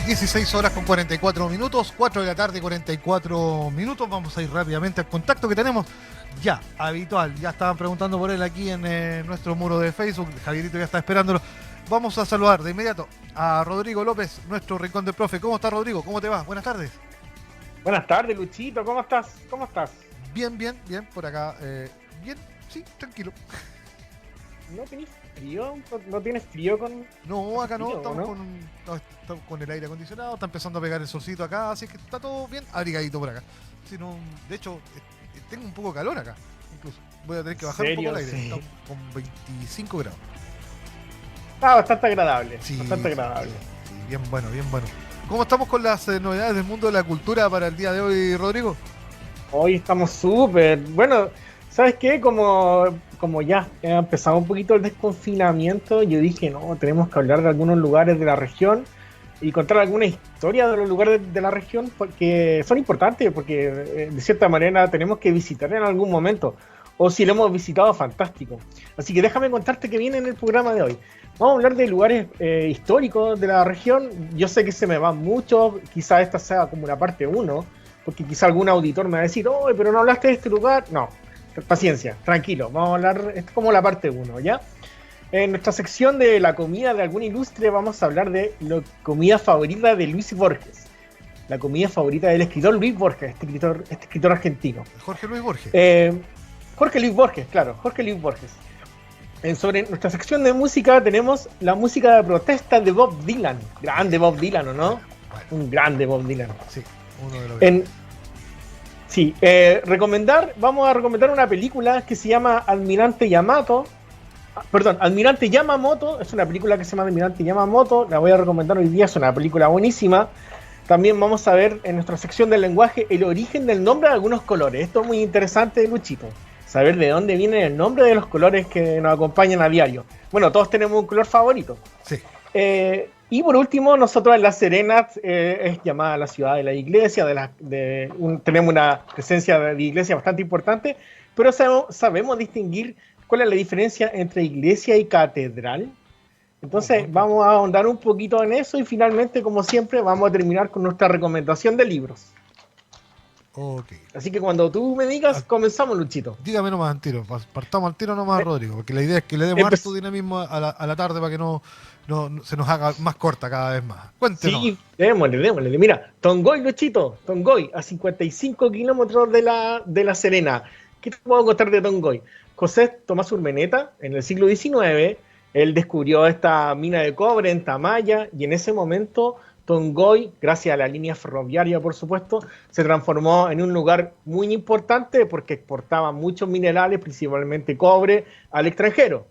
16 horas con 44 minutos, 4 de la tarde 44 minutos. Vamos a ir rápidamente al contacto que tenemos ya, habitual. Ya estaban preguntando por él aquí en nuestro muro de Facebook. Javierito ya está esperándolo. Vamos a saludar de inmediato a Rodrigo López, nuestro rincón del profe. ¿Cómo está, Rodrigo? ¿Cómo te va? Buenas tardes. Buenas tardes, Luchito. ¿Cómo estás? ¿Cómo estás? Bien, bien, bien. Por acá, bien, sí, tranquilo. ¿No tenés frío? ¿No tienes frío con...? No, acá no, frío, estamos, ¿no? estamos con el aire acondicionado, está empezando a pegar el solcito acá, así que está todo bien abrigadito por acá. Si no, de hecho, tengo un poco de calor acá, incluso. Voy a tener que bajar un poco el aire, Sí. estamos con 25 grados. Ah, bastante agradable. Sí, Bastante sí, agradable. sí, bien bueno, bien bueno. ¿Cómo estamos con las novedades del mundo de la cultura para el día de hoy, Rodrigo? Hoy estamos súper... Bueno, ¿sabes qué? Como ya empezado un poquito el desconfinamiento, yo dije, no, tenemos que hablar de algunos lugares de la región y contar alguna historia de los lugares de la región porque son importantes, porque de cierta manera tenemos que visitar en algún momento. O si lo hemos visitado, fantástico. Así que déjame contarte qué viene en el programa de hoy. Vamos a hablar de lugares históricos de la región. Yo sé que se me van muchos, quizá esta sea como una parte uno, porque quizá algún auditor me va a decir, oh, pero no hablaste de este lugar. No, paciencia, tranquilo, vamos a hablar, es como la parte uno, ¿ya? En nuestra sección de la comida de algún ilustre vamos a hablar de la comida favorita de Luis Borges. La comida favorita del escritor Luis Borges, este escritor argentino. Jorge Luis Borges. Jorge Luis Borges, claro, Jorge Luis Borges. Sobre nuestra sección de música tenemos la música de protesta de Bob Dylan. Grande Bob Dylan, ¿o no? Bueno, Un grande Bob Dylan. sí, uno de los... Sí, vamos a recomendar una película que se llama Almirante Yamato. Perdón, Almirante Yamamoto. Es una película que se llama Almirante Yamamoto. La voy a recomendar hoy día, es una película buenísima. También vamos a ver en nuestra sección del lenguaje el origen del nombre de algunos colores. Esto es muy interesante, Luchito. Saber de dónde viene el nombre de los colores que nos acompañan a diario. Bueno, todos tenemos un color favorito. Sí. Y por último, nosotros en La Serena es llamada la ciudad de la iglesia, tenemos una presencia de iglesia bastante importante, pero sabemos distinguir cuál es la diferencia entre iglesia y catedral. Entonces vamos a ahondar un poquito en eso y finalmente, como siempre, vamos a terminar con nuestra recomendación de libros. Ok. Así que cuando tú me digas, comenzamos, Luchito. Dígame nomás al tiro, partamos al tiro nomás, Rodrigo, porque la idea es que le demos harto dinamismo a la tarde para que no se nos haga más corta cada vez más. Cuéntenos. Sí, démosle. Mira, Tongoy, Luchito, Tongoy, a 55 kilómetros de la Serena. ¿Qué te puedo contar de Tongoy? José Tomás Urmeneta, en el siglo XIX, él descubrió esta mina de cobre en Tamaya y en ese momento Tongoy, gracias a la línea ferroviaria, por supuesto, se transformó en un lugar muy importante porque exportaba muchos minerales, principalmente cobre, al extranjero.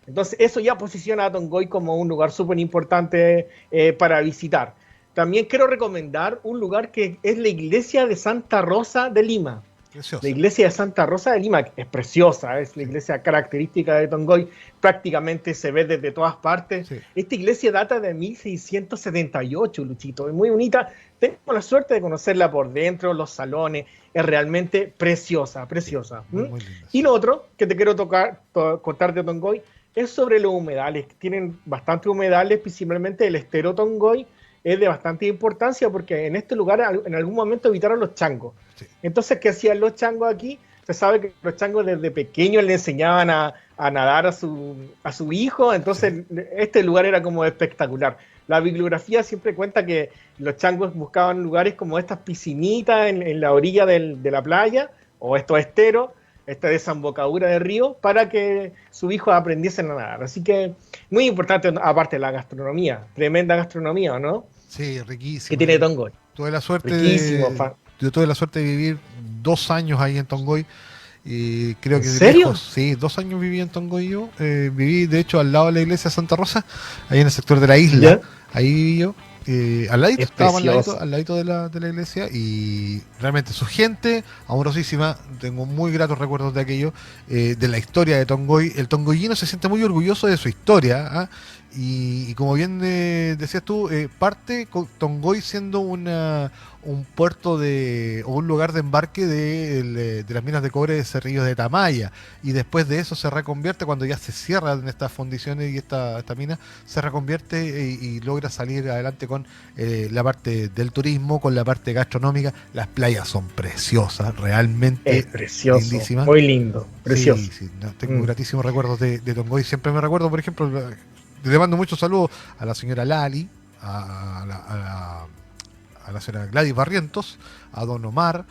Entonces eso ya posiciona a Tongoy como un lugar súper importante para visitar. También quiero recomendar un lugar que es la iglesia de Santa Rosa de Lima. Precioso. La iglesia de Santa Rosa de Lima es preciosa, es la iglesia característica de Tongoy, prácticamente se ve desde todas partes. Sí. Esta iglesia data de 1678, Luchito, es muy bonita. Tengo la suerte de conocerla por dentro, los salones, es realmente preciosa. Sí, muy linda. Y lo otro que te quiero contar de Tongoy es sobre los humedales. Tienen bastante humedales, principalmente el estero Tongoy es de bastante importancia porque en este lugar en algún momento habitaron los changos. Sí. Entonces, ¿qué hacían los changos aquí? Se sabe que los changos desde pequeños le enseñaban a nadar a su hijo, entonces sí. Este lugar era como espectacular. La bibliografía siempre cuenta que los changos buscaban lugares como estas piscinitas en la orilla de la playa, o estos esteros, esta desembocadura de río, para que sus hijos aprendiesen a nadar. Así que muy importante, aparte de la gastronomía, tremenda gastronomía, ¿no? Sí, riquísimo. Que tiene Tongoy. Tuve la suerte de vivir 2 años ahí en Tongoy. Y creo que ¿En serio? Lejos, sí, 2 años viví en Tongoy yo. Viví, de hecho, al lado de la iglesia de Santa Rosa, ahí en el sector de la isla. ¿Ya? Ahí viví yo. Estábamos al ladito de la iglesia y realmente su gente, amorosísima, tengo muy gratos recuerdos de aquello, de la historia de Tongoy. El tongoyino se siente muy orgulloso de su historia, Y como bien decías tú, parte con Tongoy siendo un puerto o un lugar de embarque de las minas de cobre de Cerrillos de Tamaya, y después de eso se reconvierte, cuando ya se cierran estas fundiciones y esta mina, se reconvierte y logra salir adelante con la parte del turismo, con la parte gastronómica. Las playas son preciosas, realmente Es precioso, lindísimas. muy lindo, precioso. Sí, sí, no, tengo gratísimos recuerdos de Tongoy. Siempre me recuerdo, por ejemplo, le mando muchos saludos a la señora Lali, a la señora Gladys Barrientos, a don Omar,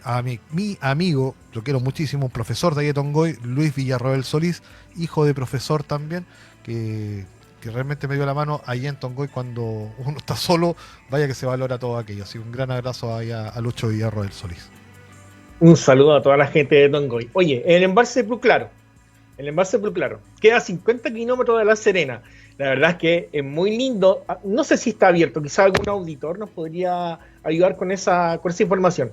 a mi amigo, lo quiero muchísimo, un profesor de ahí de Tongoy, Luis Villarroel Solís, hijo de profesor también, que realmente me dio la mano allí en Tongoy cuando uno está solo. Vaya que se valora todo aquello. Así que un gran abrazo ahí a Lucho Villarroel Solís. Un saludo a toda la gente de Tongoy. Oye, el embalse Blue Claro. El embalse Blue Claro. Queda a 50 kilómetros de La Serena. La verdad es que es muy lindo. No sé si está abierto. Quizá algún auditor nos podría ayudar con esa información.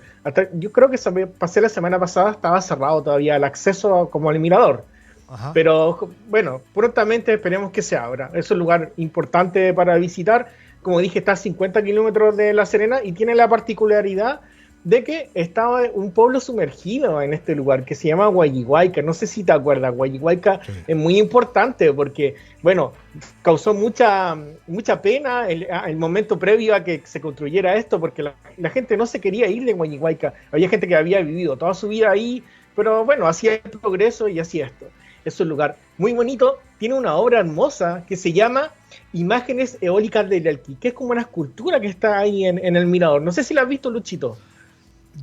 Yo creo que pasé la semana pasada, estaba cerrado todavía el acceso como al mirador. Ajá. Pero bueno, prontamente esperemos que se abra. Es un lugar importante para visitar. Como dije, está a 50 kilómetros de La Serena y tiene la particularidad de que estaba un pueblo sumergido en este lugar que se llama Guayihuayca. No sé si te acuerdas, Guayihuayca sí. Es muy importante porque, bueno, causó mucha pena el momento previo a que se construyera esto, porque la gente no se quería ir de Guayihuayca. Había gente que había vivido toda su vida ahí, pero bueno, hacía el progreso y hacía esto. Es un lugar muy bonito, tiene una obra hermosa que se llama Imágenes Eólicas del Elqui, que es como una escultura que está ahí en el mirador. No sé si la has visto, Luchito.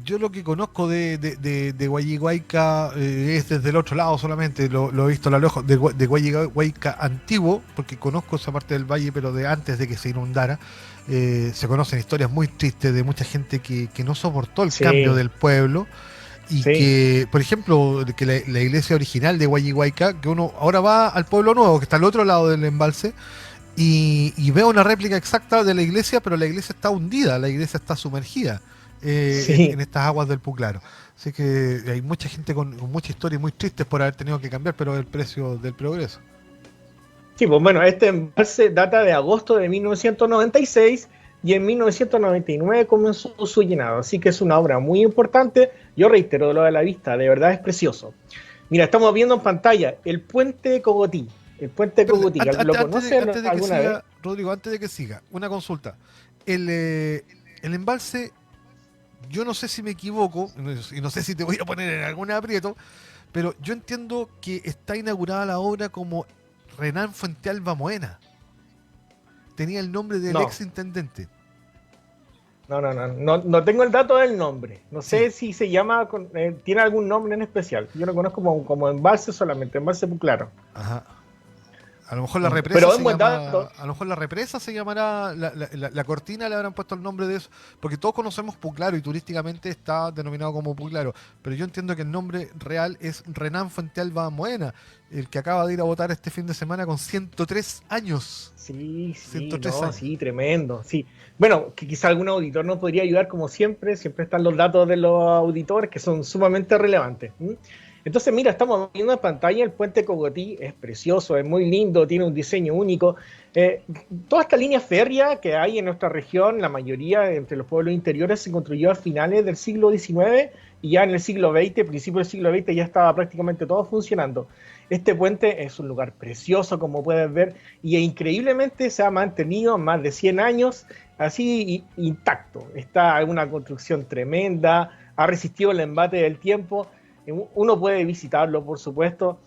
Yo lo que conozco de Guayihuayca es desde el otro lado solamente, lo he visto a lo lejos, de Guayihuayca antiguo, porque conozco esa parte del valle, pero de antes de que se inundara. Se conocen historias muy tristes de mucha gente que no soportó el cambio del pueblo, y que, por ejemplo, que la iglesia original de Guayihuayca, que uno ahora va al pueblo nuevo, que está al otro lado del embalse, y ve una réplica exacta de la iglesia, pero la iglesia está hundida, la iglesia está sumergida. En estas aguas del Puclaro. Así que hay mucha gente con mucha historia muy tristes por haber tenido que cambiar, pero es el precio del progreso. Sí, pues bueno, este embalse data de agosto de 1996 y en 1999 comenzó su llenado, así que es una obra muy importante. Yo reitero lo de la vista, de verdad es precioso. Mira, estamos viendo en pantalla el puente Cogotí. El puente Cogotí, ¿lo conocen alguna vez? Rodrigo, antes de que siga, una consulta. El embalse, yo no sé si me equivoco, y no sé si te voy a poner en algún aprieto, pero yo entiendo que está inaugurada la obra como Renán Fuentealba Moena. Tenía el nombre del ex intendente. No tengo el dato del nombre. No sé si se llama, tiene algún nombre en especial. Yo lo conozco como embalse solamente, embalse Puclaro. Ajá. A lo mejor la represa a lo mejor la represa se llamará, la cortina le habrán puesto el nombre de eso, porque todos conocemos Puclaro y turísticamente está denominado como Puclaro, pero yo entiendo que el nombre real es Renán Fuentealba Moena, el que acaba de ir a votar este fin de semana con 103 años. Sí, 103 años. Sí, tremendo, sí. Bueno, que quizá algún auditor nos podría ayudar como siempre están los datos de los auditores que son sumamente relevantes. Entonces, mira, estamos viendo en pantalla el puente Cogotí, es precioso, es muy lindo, tiene un diseño único. Toda esta línea férrea que hay en nuestra región, la mayoría entre los pueblos interiores, se construyó a finales del siglo XIX y ya en el siglo XX, principio del siglo XX, ya estaba prácticamente todo funcionando. Este puente es un lugar precioso, como puedes ver, y increíblemente se ha mantenido más de 100 años así intacto. Está una construcción tremenda, ha resistido el embate del tiempo. Uno puede visitarlo, por supuesto.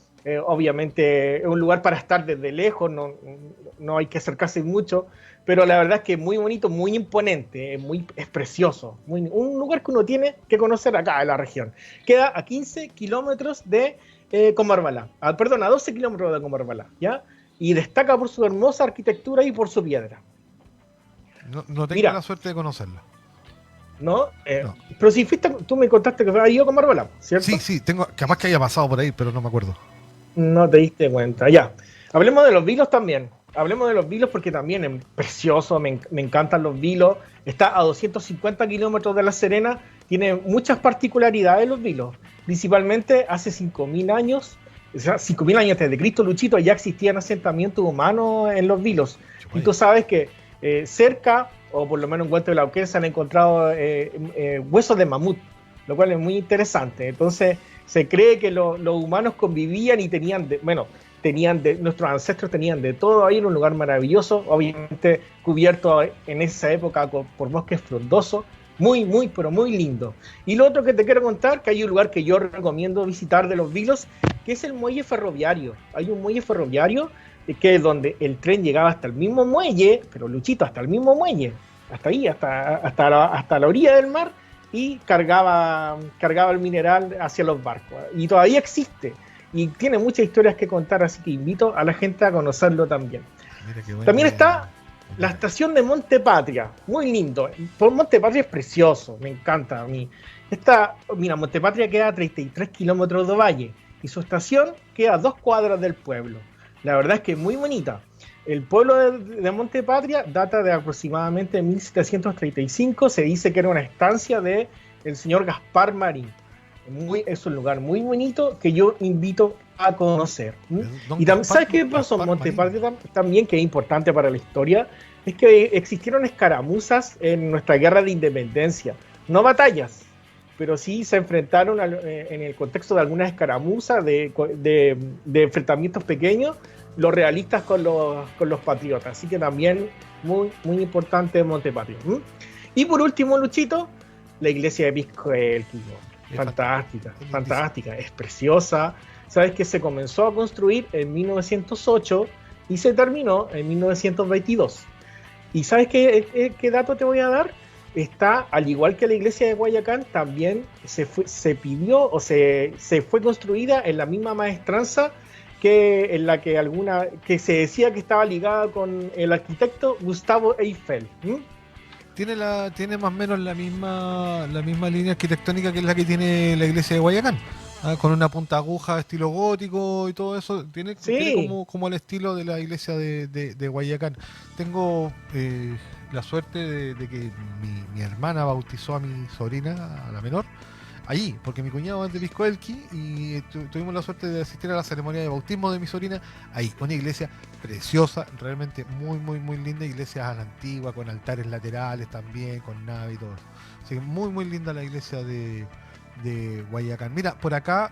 Obviamente es un lugar para estar desde lejos, no hay que acercarse mucho, pero la verdad es que es muy bonito, muy imponente, es precioso. Un lugar que uno tiene que conocer acá en la región. Queda a 15 kilómetros de Combarbalá, a 12 kilómetros de Combarbalá, ¿ya? Y destaca por su hermosa arquitectura y por su piedra. No tengo la suerte de conocerlo. ¿No? Pero si fuiste, tú me contaste que había ido con Combarbalá, ¿cierto? Sí, capaz que haya pasado por ahí, pero no me acuerdo. No te diste cuenta, ya. Hablemos de los vilos también. Hablemos de los vilos porque también es precioso, me encantan los vilos. Está a 250 kilómetros de La Serena, tiene muchas particularidades los vilos. Principalmente hace 5.000 años O sea, 5.000 años antes de Cristo, Luchito, ya existían asentamientos humanos en los Vilos. Y tú sabes que cerca, o por lo menos en Huerto de Lauquén, se han encontrado huesos de mamut, lo cual es muy interesante. Entonces, se cree que los humanos convivían y nuestros ancestros tenían de todo ahí en un lugar maravilloso, obviamente cubierto en esa época por bosques frondosos, pero muy lindo. Y lo otro que te quiero contar, que hay un lugar que yo recomiendo visitar de los Vilos, que es el muelle ferroviario. Hay un muelle ferroviario que es donde el tren llegaba hasta el mismo muelle, pero Luchito, hasta el mismo muelle, hasta ahí, hasta la orilla del mar, y cargaba el mineral hacia los barcos. Y todavía existe. Y tiene muchas historias que contar, así que invito a la gente a conocerlo también. También está la estación de Monte Patria, muy lindo. Monte Patria es precioso, me encanta a mí. Mira, Monte Patria queda a 33 kilómetros de valle y su estación queda a 2 cuadras del pueblo. La verdad es que es muy bonita. El pueblo de Monte Patria data de aproximadamente 1735. Se dice que era una estancia del señor Gaspar Marín. Es un lugar muy bonito que yo invito a conocer. Y ¿sabes qué pasó en Monte Patria también, que es importante para la historia? Es que existieron escaramuzas en nuestra guerra de independencia. No batallas, pero sí se enfrentaron en el contexto de algunas escaramuzas, de enfrentamientos pequeños, los realistas con los patriotas. Así que también muy, muy importante Monte Patria. Y por último, Luchito, la iglesia de Piscoelqui. Fantástica, es preciosa. Sabes que se comenzó a construir en 1908 y se terminó en 1922. ¿Y sabes qué dato te voy a dar? Está, al igual que la iglesia de Guayacán, también se fue construida en la misma maestranza que en la que se decía que estaba ligada con el arquitecto Gustavo Eiffel. Tiene más o menos la misma línea arquitectónica que es la que tiene la iglesia de Guayacán, con una punta aguja estilo gótico y todo eso. Tiene como el estilo de la iglesia de Guayacán. Tengo la suerte de que mi hermana bautizó a mi sobrina, a la menor, allí, porque mi cuñado es de Piscoelqui y tuvimos la suerte de asistir a la ceremonia de bautismo de mi sobrina ahí. Una iglesia preciosa, realmente muy, muy, muy linda, iglesia a la antigua, con altares laterales también, con nave y todo eso. Así que muy, muy linda la iglesia de Guayacán. Mira, por acá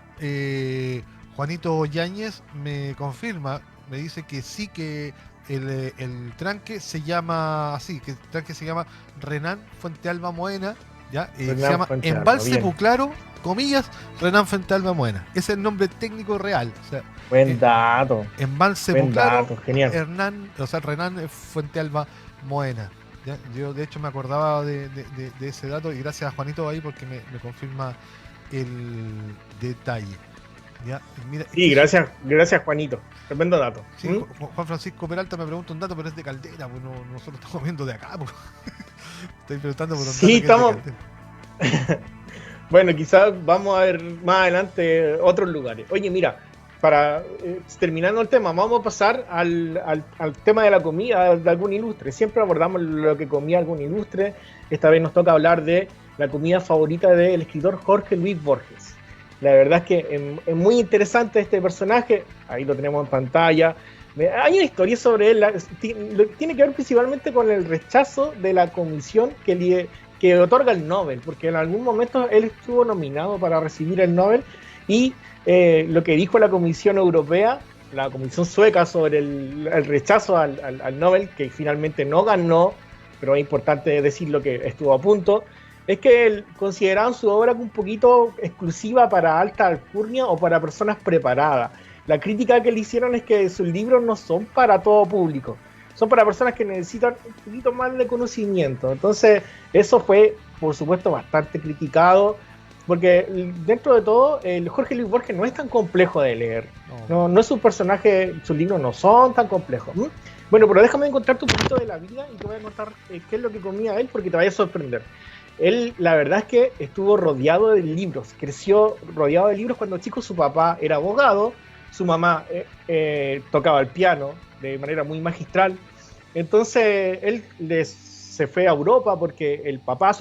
Juanito Yáñez me confirma, me dice que sí, que el tranque se llama así, que el tranque se llama Renan Fuentealba Moena. ¿Ya? Se llama Embalse Puclaro, comillas, Renan Fuentealba Moena. Ese es el nombre técnico real. O sea, buen dato. Embalse Puclaro, genial. Renan Fuentealba Moena. ¿Ya? Yo de hecho me acordaba de ese dato y gracias a Juanito ahí porque me confirma el detalle. ¿Ya? Mira, sí, gracias Juanito. Tremendo dato. Sí, Juan Francisco Peralta me pregunta un dato, pero es de Caldera, pues nosotros estamos viendo de acá. Pues. Estoy preguntando por un dato. Sí, estamos. Bueno, quizás vamos a ver más adelante otros lugares. Oye, mira, para terminando el tema, vamos a pasar al tema de la comida de algún ilustre. Siempre abordamos lo que comía algún ilustre. Esta vez nos toca hablar de la comida favorita del escritor Jorge Luis Borges. La verdad es que es muy interesante este personaje. Ahí lo tenemos en pantalla. Hay una historia sobre él. Tiene que ver principalmente con el rechazo de la comisión que otorga el Nobel, porque en algún momento él estuvo nominado para recibir el Nobel y lo que dijo la Comisión Europea, la Comisión Sueca, sobre el rechazo al Nobel, que finalmente no ganó, pero es importante decirlo que estuvo a punto, es que consideraban su obra un poquito exclusiva para alta alcurnia o para personas preparadas. La crítica que le hicieron es que sus libros no son para todo público, son para personas que necesitan un poquito más de conocimiento. Entonces, eso fue, por supuesto, bastante criticado, porque dentro de todo, Jorge Luis Borges no es tan complejo de leer. No es un personaje, sus libros no son tan complejos. Bueno, pero déjame encontrarte un poquito de la vida y te voy a contar qué es lo que comía él, porque te vaya a sorprender. Él, la verdad es que estuvo rodeado de libros, creció rodeado de libros cuando chico. Su papá era abogado, su mamá tocaba el piano de manera muy magistral. Entonces él se fue a Europa porque el papá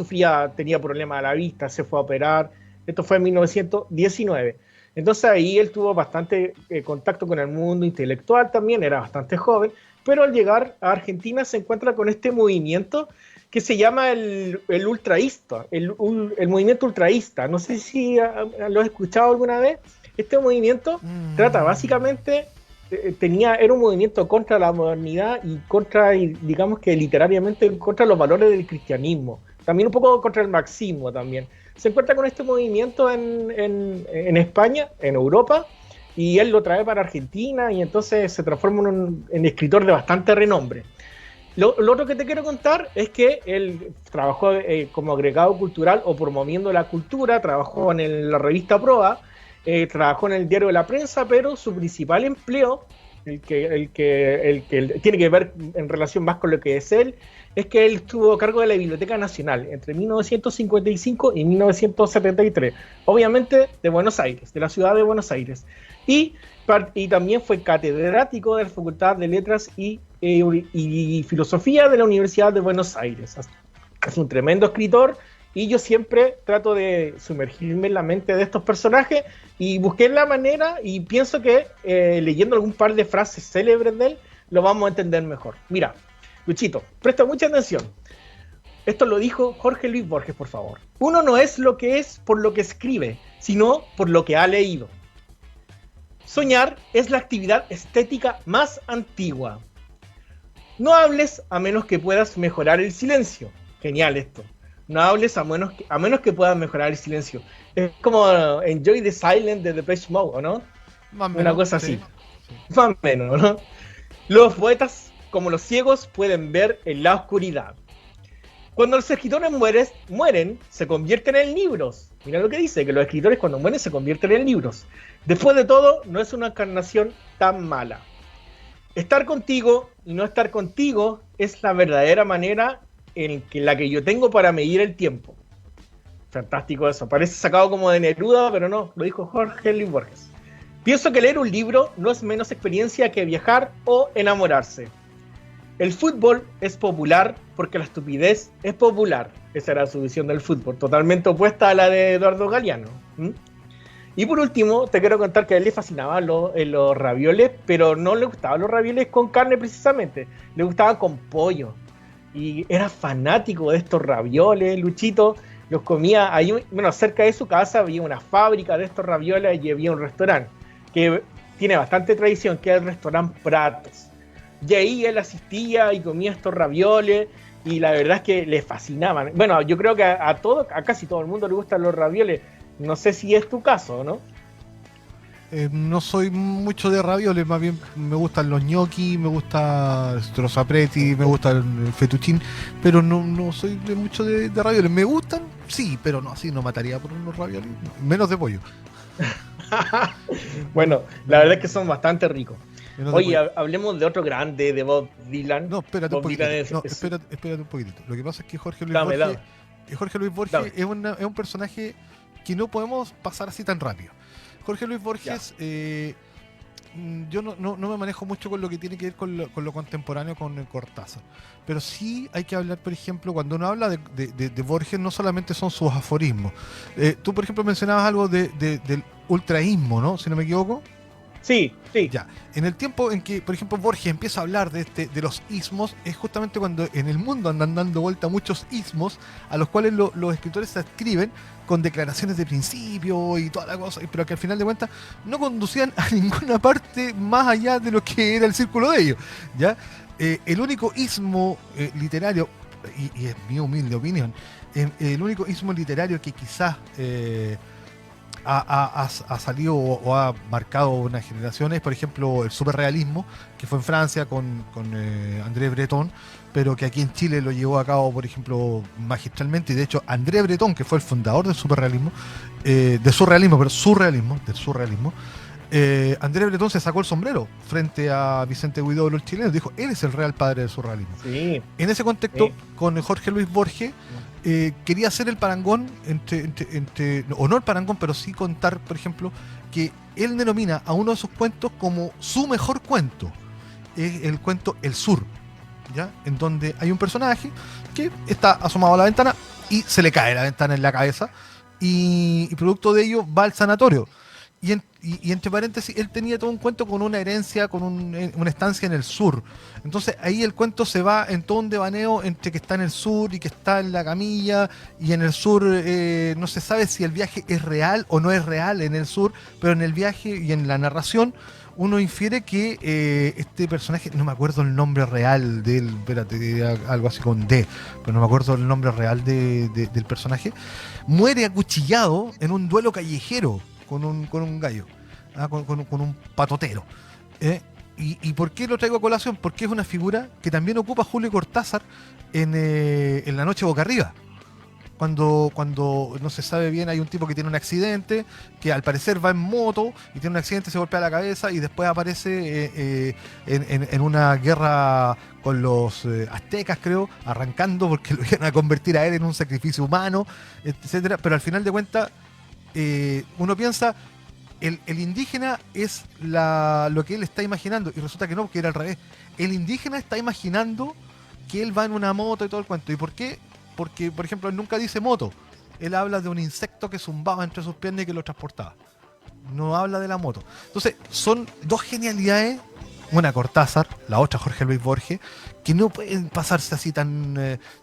tenía problemas a la vista, se fue a operar. Esto fue en 1919. Entonces ahí él tuvo bastante contacto con el mundo intelectual también, era bastante joven, pero al llegar a Argentina se encuentra con este movimiento que se llama el ultraísta, el movimiento ultraísta. No sé si lo has escuchado alguna vez. Este movimiento trata básicamente, era un movimiento contra la modernidad y digamos que literariamente contra los valores del cristianismo. También un poco contra el marxismo también. Se encuentra con este movimiento en España, en Europa, y él lo trae para Argentina y entonces se transforma en escritor de bastante renombre. Lo otro que te quiero contar es que él trabajó como agregado cultural o promoviendo la cultura, trabajó en la revista Proa, trabajó en el diario de la Prensa, pero su principal empleo, el que tiene que ver en relación más con lo que es él, es que él estuvo a cargo de la Biblioteca Nacional entre 1955 y 1973, obviamente de Buenos Aires, de la ciudad de Buenos Aires, y también fue catedrático de la Facultad de Letras y Filosofía de la Universidad de Buenos Aires. Es un tremendo escritor y yo siempre trato de sumergirme en la mente de estos personajes y busqué la manera y pienso que leyendo algún par de frases célebres de él lo vamos a entender mejor. Mira, Luchito, presta mucha atención. Esto lo dijo Jorge Luis Borges, por favor. Uno no es lo que es por lo que escribe, sino por lo que ha leído. Soñar es la actividad estética más antigua. No hables a menos que puedas mejorar el silencio. Genial esto. No hables a menos que puedas mejorar el silencio. Es como Enjoy the Silence de Depeche Mode, ¿o no? Más Una cosa así. Sí. Más o menos, ¿no? Los poetas, como los ciegos, pueden ver en la oscuridad. Cuando los escritores mueren, se convierten en libros. Mira lo que dice, que los escritores cuando mueren se convierten en libros. Después de todo, no es una encarnación tan mala. Estar contigo y no estar contigo es la verdadera manera en la que yo tengo para medir el tiempo. Fantástico eso. Parece sacado como de Neruda, pero no, lo dijo Jorge Luis Borges. Pienso que leer un libro no es menos experiencia que viajar o enamorarse. El fútbol es popular porque la estupidez es popular. Esa era su visión del fútbol, totalmente opuesta a la de Eduardo Galeano. Y por último, te quiero contar que a él le fascinaban los ravioles, pero no le gustaban los ravioles con carne precisamente, le gustaban con pollo. Y era fanático de estos ravioles, Luchito, los comía ahí, bueno, cerca de su casa había una fábrica de estos ravioles y había un restaurante que tiene bastante tradición, que es el restaurante Pratos. Y ahí él asistía y comía estos ravioles y la verdad es que le fascinaban. Bueno, yo creo que a casi todo el mundo le gustan los ravioles. No sé si es tu caso, ¿no? No soy mucho de ravioles, más bien me gustan los gnocchi, me gusta strozzapreti, me gusta el fettuccine, pero no soy mucho de ravioles. Me gustan, sí, pero no, así no mataría por unos ravioles, menos de pollo. Bueno, la verdad es que son bastante ricos. Oye, hablemos de otro grande, de Bob Dylan. No, espérate un poquitito. Espérate un poquitito. Lo que pasa es que Jorge Luis Borges es un personaje que no podemos pasar así tan rápido. Jorge Luis Borges, yo no me manejo mucho con lo que tiene que ver con lo contemporáneo con Cortázar, pero sí hay que hablar, por ejemplo, cuando uno habla de Borges, no solamente son sus aforismos. Tú, por ejemplo, mencionabas algo del ultraísmo, ¿no? Si no me equivoco. Sí. Ya, en el tiempo en que, por ejemplo, Borges empieza a hablar de los ismos, es justamente cuando en el mundo andan dando vuelta muchos ismos a los cuales los escritores se adscriben con declaraciones de principio y toda la cosa, pero que al final de cuentas no conducían a ninguna parte más allá de lo que era el círculo de ellos, ¿ya? El único ismo literario, y es mi humilde opinión, el único ismo literario que quizás ha salido o ha marcado una generación es, por ejemplo, el superrealismo, que fue en Francia con André Breton, pero que aquí en Chile lo llevó a cabo, por ejemplo, magistralmente. Y de hecho, André Breton, que fue el fundador del surrealismo, André Breton se sacó el sombrero frente a Vicente Huidobro, el chileno, dijo, él es el real padre del surrealismo. Sí. En ese contexto, con Jorge Luis Borges, quería hacer el parangón o no el parangón, pero sí contar, por ejemplo, que él denomina a uno de sus cuentos como su mejor cuento. Es el cuento El Sur, ¿ya? En donde hay un personaje que está asomado a la ventana y se le cae la ventana en la cabeza y producto de ello va al sanatorio. Y entre paréntesis, él tenía todo un cuento con una herencia, con una estancia en el sur. Entonces ahí el cuento se va en todo un devaneo entre que está en el sur y que está en la camilla. Y en el sur no se sabe si el viaje es real o no es real en el sur, pero en el viaje y en la narración uno infiere que este personaje, no me acuerdo el nombre real de él, espérate, algo así con D, pero no me acuerdo el nombre real del personaje, muere acuchillado en un duelo callejero con un gallo, con un patotero. ¿Y por qué lo traigo a colación? Porque es una figura que también ocupa Julio Cortázar en La Noche Boca Arriba. Cuando no se sabe bien, hay un tipo que tiene un accidente, que al parecer va en moto y tiene un accidente, se golpea la cabeza y después aparece en una guerra con los aztecas, creo, arrancando porque lo iban a convertir a él en un sacrificio humano, etcétera. Pero al final de cuentas, uno piensa, el indígena es lo que él está imaginando, y resulta que no, porque era al revés. El indígena está imaginando que él va en una moto y todo el cuento. ¿Y por qué? Porque, por ejemplo, él nunca dice moto. Él habla de un insecto que zumbaba entre sus piernas y que lo transportaba. No habla de la moto. Entonces, son dos genialidades. Una Cortázar, la otra Jorge Luis Borges, que no pueden pasarse así tan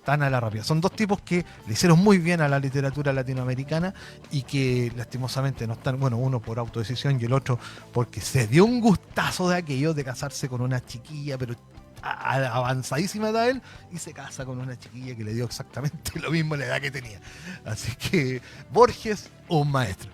a la rápida. Son dos tipos que le hicieron muy bien a la literatura latinoamericana y que lastimosamente no están, bueno, uno por autodecisión y el otro porque se dio un gustazo de aquello de casarse con una chiquilla, pero avanzadísima edad él, y se casa con una chiquilla que le dio exactamente lo mismo la edad que tenía. Así que Borges, un maestro.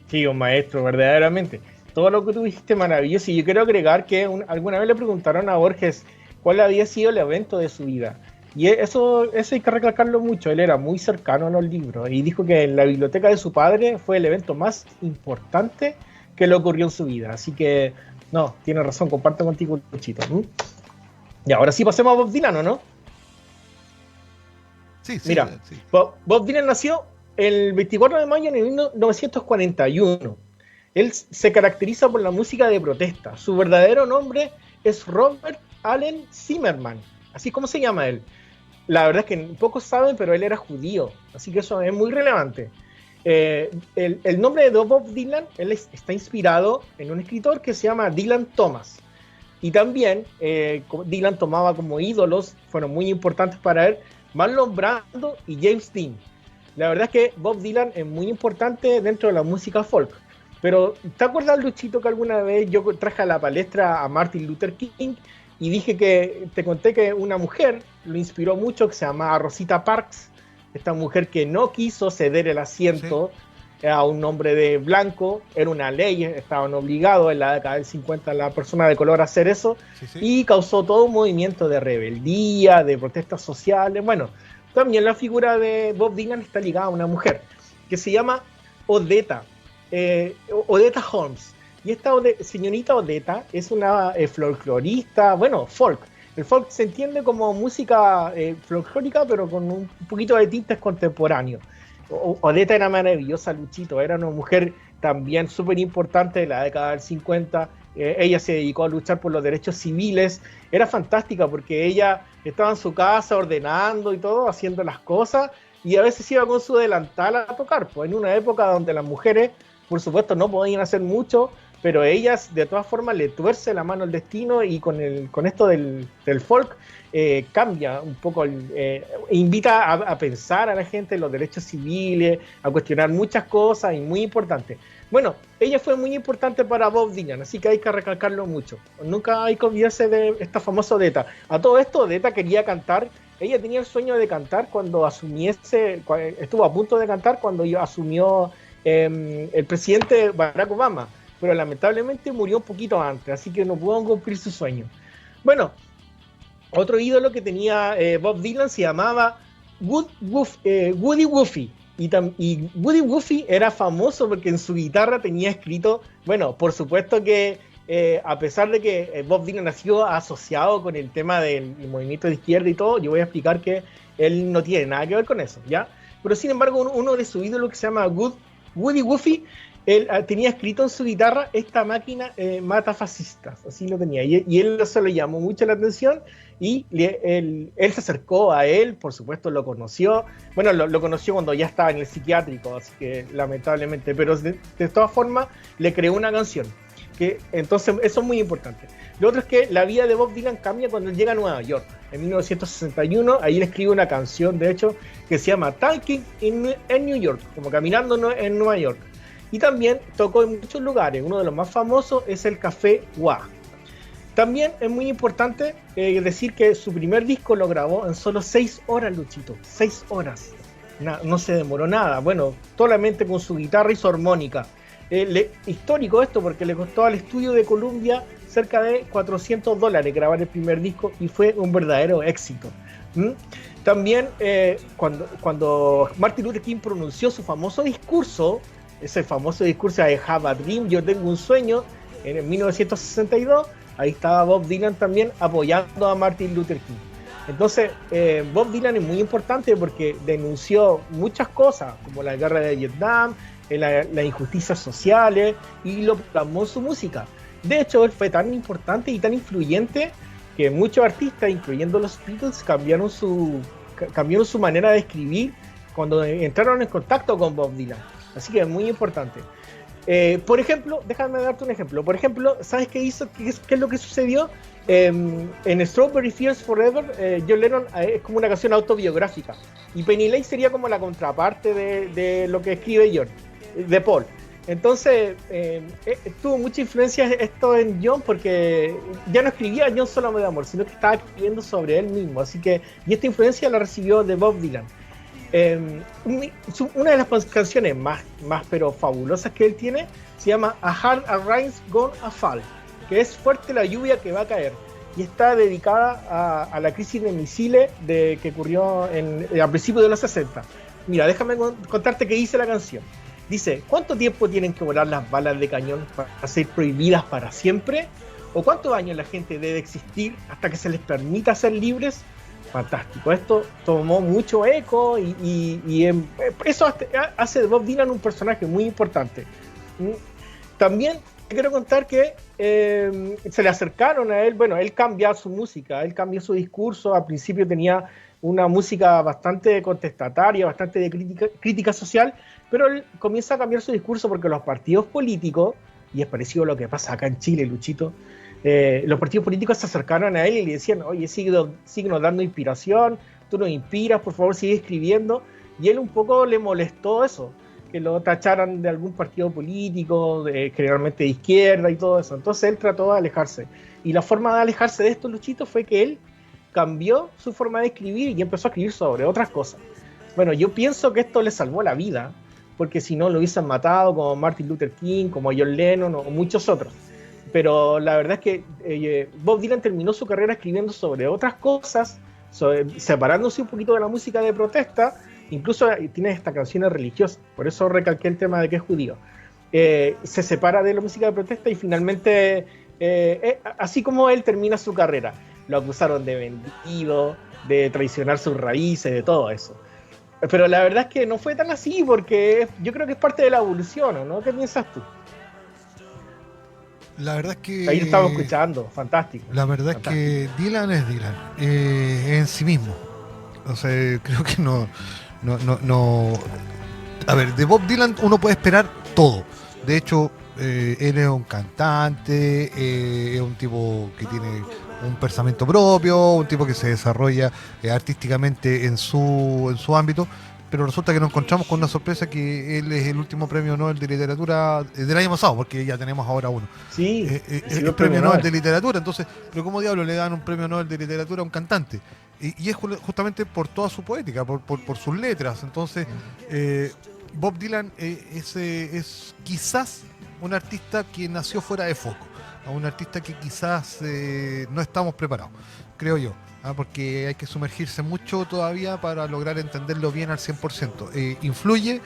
Sí, un maestro, verdaderamente. Todo lo que tú dijiste maravilloso, y yo quiero agregar que alguna vez le preguntaron a Borges cuál había sido el evento de su vida. Y eso hay que recalcarlo mucho. Él era muy cercano a los libros y dijo que en la biblioteca de su padre fue el evento más importante que le ocurrió en su vida. Así que, no, tiene razón, comparto contigo, Luchito. Y ahora sí pasemos a Bob Dylan, ¿o no? Sí. Mira, sí. Bob Dylan nació el 24 de mayo de 1941. Él se caracteriza por la música de protesta. Su verdadero nombre es Robert Allen Zimmerman. Así como se llama él. La verdad es que pocos saben, pero él era judío. Así que eso es muy relevante. El nombre de Bob Dylan está inspirado en un escritor que se llama Dylan Thomas. Y también Dylan tomaba como ídolos, fueron muy importantes para él, Marlon Brando y James Dean. La verdad es que Bob Dylan es muy importante dentro de la música folk. Pero, ¿te acuerdas, Luchito, que alguna vez yo traje a la palestra a Martin Luther King y dije que te conté que una mujer lo inspiró mucho, que se llamaba Rosita Parks, esta mujer que no quiso ceder el asiento a un hombre de blanco, era una ley, estaban obligados en la década del 50 la persona de color a hacer eso, y causó todo un movimiento de rebeldía, de protestas sociales. Bueno, también la figura de Bob Dylan está ligada a una mujer que se llama Odetta Holmes. Y esta señorita Odetta es una folclorista, bueno, folk. El folk se entiende como música folclórica, pero con un poquito de tintes contemporáneos. Odetta era maravillosa, Luchito, era una mujer también súper importante de la década del 50. Ella se dedicó a luchar por los derechos civiles. Era fantástica porque ella estaba en su casa ordenando y todo, haciendo las cosas, y a veces iba con su delantal a tocar, pues en una época donde las mujeres, por supuesto, no podían hacer mucho, pero ellas de todas formas le tuerce la mano al destino, y con esto del folk cambia un poco, invita a pensar a la gente en los derechos civiles, a cuestionar muchas cosas, y muy importante. Bueno, ella fue muy importante para Bob Dylan, así que hay que recalcarlo mucho. Nunca hay que olvidarse de esta famosa Odetta. A todo esto, Odetta quería cantar. Ella tenía el sueño de cantar cuando estuvo a punto de cantar cuando asumió el presidente Barack Obama, pero lamentablemente murió un poquito antes, así que no pudo cumplir su sueño. Bueno, otro ídolo que tenía Bob Dylan se llamaba Woody Guthrie. Y Woody Guthrie era famoso porque en su guitarra tenía escrito, bueno, por supuesto que a pesar de que Bob Dylan nació asociado con el tema del movimiento de izquierda y todo, yo voy a explicar que él no tiene nada que ver con eso, ¿ya? Pero sin embargo, uno de sus ídolos que se llama Woody Guthrie él tenía escrito en su guitarra: esta máquina mata fascistas, así lo tenía, y él se le llamó mucho la atención, y él se acercó a él, por supuesto lo conoció, bueno, lo conoció cuando ya estaba en el psiquiátrico, así que lamentablemente, pero de todas formas le creó una canción, que entonces eso es muy importante. Lo otro es que la vida de Bob Dylan cambia cuando él llega a Nueva York, en 1961, ahí él escribe una canción, de hecho, que se llama Talking en New York, como caminando en Nueva York. Y también tocó en muchos lugares. Uno de los más famosos es el Café Wha. También es muy importante decir que su primer disco lo grabó en solo 6 horas, Luchito. 6 horas. No se demoró nada. Bueno, solamente con su guitarra y su armónica. Histórico esto, porque le costó al estudio de Columbia cerca de $400 grabar el primer disco, y fue un verdadero éxito. También cuando Martin Luther King pronunció su famoso discurso, ese famoso discurso de Have a Dream, yo tengo un sueño, en 1962, ahí estaba Bob Dylan también apoyando a Martin Luther King. Entonces, Bob Dylan es muy importante porque denunció muchas cosas, como la guerra de Vietnam, las injusticias sociales, y lo plasmó en su música. De hecho, él fue tan importante y tan influyente que muchos artistas, incluyendo los Beatles, cambiaron su manera de escribir cuando entraron en contacto con Bob Dylan. Así que es muy importante. Por ejemplo, déjame darte un ejemplo. Por ejemplo, ¿sabes qué hizo? ¿Qué es lo que sucedió? En Strawberry Fields Forever, John Lennon es como una canción autobiográfica. Y Penny Lane sería como la contraparte de lo que escribe John, de Paul. Entonces, tuvo mucha influencia esto en John, porque ya no escribía John solo de amor, sino que estaba escribiendo sobre él mismo. Así que, y esta influencia la recibió de Bob Dylan. Una de las canciones más pero fabulosas que él tiene se llama A Hard a Rain's Gonna Fall, que es fuerte la lluvia que va a caer, y está dedicada a la crisis de misiles que ocurrió a principios de los 60. Mira, déjame contarte qué dice la canción. Dice: ¿cuánto tiempo tienen que volar las balas de cañón para ser prohibidas para siempre? ¿O cuántos años la gente debe existir hasta que se les permita ser libres? Fantástico. Esto tomó mucho eco y eso hace de Bob Dylan un personaje muy importante. También quiero contar que se le acercaron a él. Bueno, él cambia su música, él cambió su discurso. Al principio tenía una música bastante contestataria, bastante de crítica social, pero él comienza a cambiar su discurso porque los partidos políticos, y es parecido a lo que pasa acá en Chile, Luchito, los partidos políticos se acercaron a él y le decían: oye, síguenos dando inspiración, tú nos inspiras, por favor sigue escribiendo. Y él un poco le molestó eso, que lo tacharan de algún partido político, generalmente de izquierda y todo eso. Entonces él trató de alejarse, y la forma de alejarse de esto, Luchito, fue que él cambió su forma de escribir y empezó a escribir sobre otras cosas. Bueno, yo pienso que esto le salvó la vida, porque si no lo hubiesen matado, como Martin Luther King, como John Lennon o muchos otros. Pero la verdad es que Bob Dylan terminó su carrera escribiendo sobre otras cosas, separándose un poquito de la música de protesta. Incluso tiene estas canciones religiosas, por eso recalqué el tema de que es judío. Se separa de la música de protesta y finalmente, así como él termina su carrera, lo acusaron de vendido, de traicionar sus raíces, de todo eso. Pero la verdad es que no fue tan así, porque yo creo que es parte de la evolución, ¿no? ¿Qué piensas tú? La verdad es que... Ahí lo estamos escuchando, fantástico. La verdad fantástico. Es que Dylan es Dylan, en sí mismo. O sea, creo que no... A ver, de Bob Dylan uno puede esperar todo. De hecho, él es un cantante, es un tipo que tiene un pensamiento propio, un tipo que se desarrolla artísticamente en su ámbito, pero resulta que nos encontramos con una sorpresa, que él es el último premio Nobel de literatura del año pasado, porque ya tenemos ahora uno. Sí, el premio Nobel de literatura. Entonces, pero ¿cómo diablos le dan un premio Nobel de literatura a un cantante? Y es justamente por toda su poética, por sus letras. Entonces, Bob Dylan es quizás un artista que nació fuera de foco, a un artista que quizás no estamos preparados, creo yo, porque hay que sumergirse mucho todavía para lograr entenderlo bien al 100%. Influye,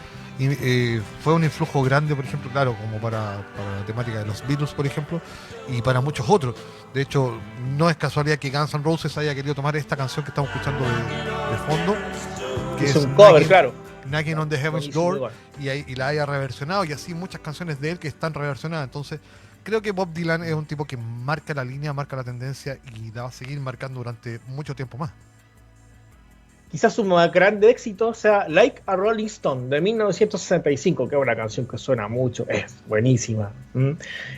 fue un influjo grande, por ejemplo, claro, como para la temática de los Beatles, por ejemplo, y para muchos otros. De hecho, no es casualidad que Guns N' Roses haya querido tomar esta canción que estamos escuchando de fondo, que es un cover, claro. Knocking on the Heaven's Buenísimo Door, igual. y la haya reversionado, y así muchas canciones de él que están reversionadas. Entonces, creo que Bob Dylan es un tipo que marca la línea, marca la tendencia y la va a seguir marcando durante mucho tiempo más. Quizás su más grande éxito sea Like a Rolling Stone de 1965, que es una canción que suena mucho, es buenísima.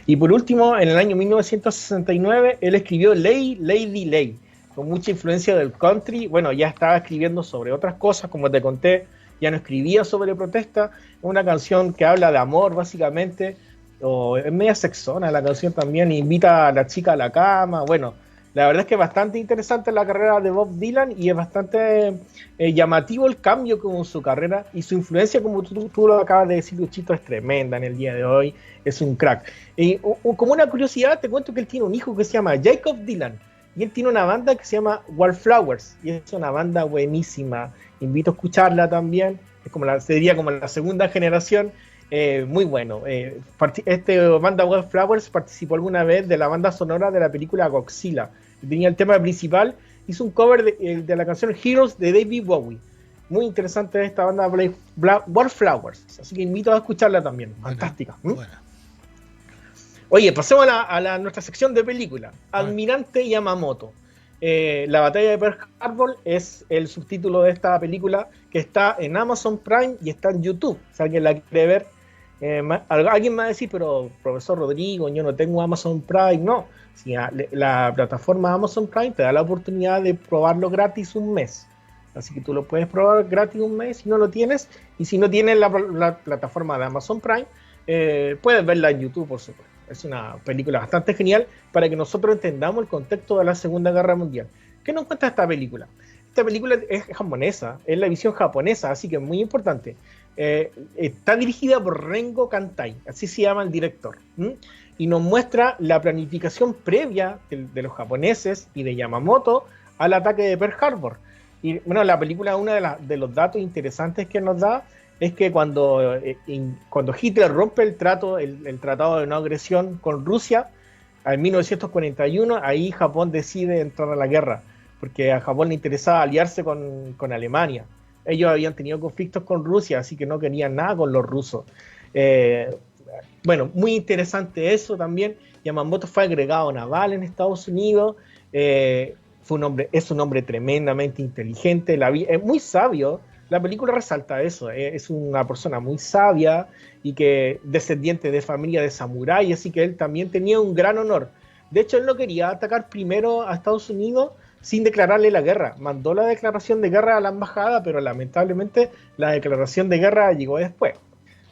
Y por último, en el año 1969, él escribió Lady Lay, con mucha influencia del country. Bueno, ya estaba escribiendo sobre otras cosas, como te conté, ya no escribía sobre protesta. Una canción que habla de amor, básicamente, o es media sexona la canción también, invita a la chica a la cama. Bueno, la verdad es que es bastante interesante la carrera de Bob Dylan y es bastante llamativo el cambio con su carrera y su influencia, como tú lo acabas de decir, Luchito, es tremenda en el día de hoy, es un crack. Y como una curiosidad, te cuento que él tiene un hijo que se llama Jacob Dylan y él tiene una banda que se llama Wallflowers y es una banda buenísima, invito a escucharla también, es como sería como la segunda generación. Muy bueno. Este banda Wallflowers participó alguna vez de la banda sonora de la película Godzilla. Tenía el tema principal, hizo un cover de la canción Heroes de David Bowie. Muy interesante esta banda Wallflowers, así que invito a escucharla también. Fantástica. Buena. Oye, pasemos a nuestra sección de película. Almirante Yamamoto. La batalla de Pearl Harbor es el subtítulo de esta película que está en Amazon Prime y está en YouTube. Si alguien la quiere ver, alguien me va a decir, pero profesor Rodrigo, yo no tengo Amazon Prime. No, si la plataforma Amazon Prime te da la oportunidad de probarlo gratis un mes. Así que tú lo puedes probar gratis un mes si no lo tienes. Y si no tienes la plataforma de Amazon Prime, puedes verla en YouTube, por supuesto. Es una película bastante genial para que nosotros entendamos el contexto de la Segunda Guerra Mundial. ¿Qué nos cuenta esta película? Esta película es japonesa, es la visión japonesa, así que es muy importante. Está dirigida por Rengo Kantai, así se llama el director. Y nos muestra la planificación previa de los japoneses y de Yamamoto al ataque de Pearl Harbor. Y bueno, la película, uno de los datos interesantes que nos da es que cuando Hitler rompe el tratado de no agresión con Rusia, en 1941, ahí Japón decide entrar a la guerra, porque a Japón le interesaba aliarse con Alemania. Ellos habían tenido conflictos con Rusia, así que no querían nada con los rusos. Bueno, muy interesante eso también. Yamamoto fue agregado naval en Estados Unidos. Es un hombre tremendamente inteligente, es muy sabio. La película resalta eso, es una persona muy sabia y que descendiente de familia de samurái, así que él también tenía un gran honor. De hecho, él no quería atacar primero a Estados Unidos sin declararle la guerra. Mandó la declaración de guerra a la embajada, pero lamentablemente la declaración de guerra llegó después.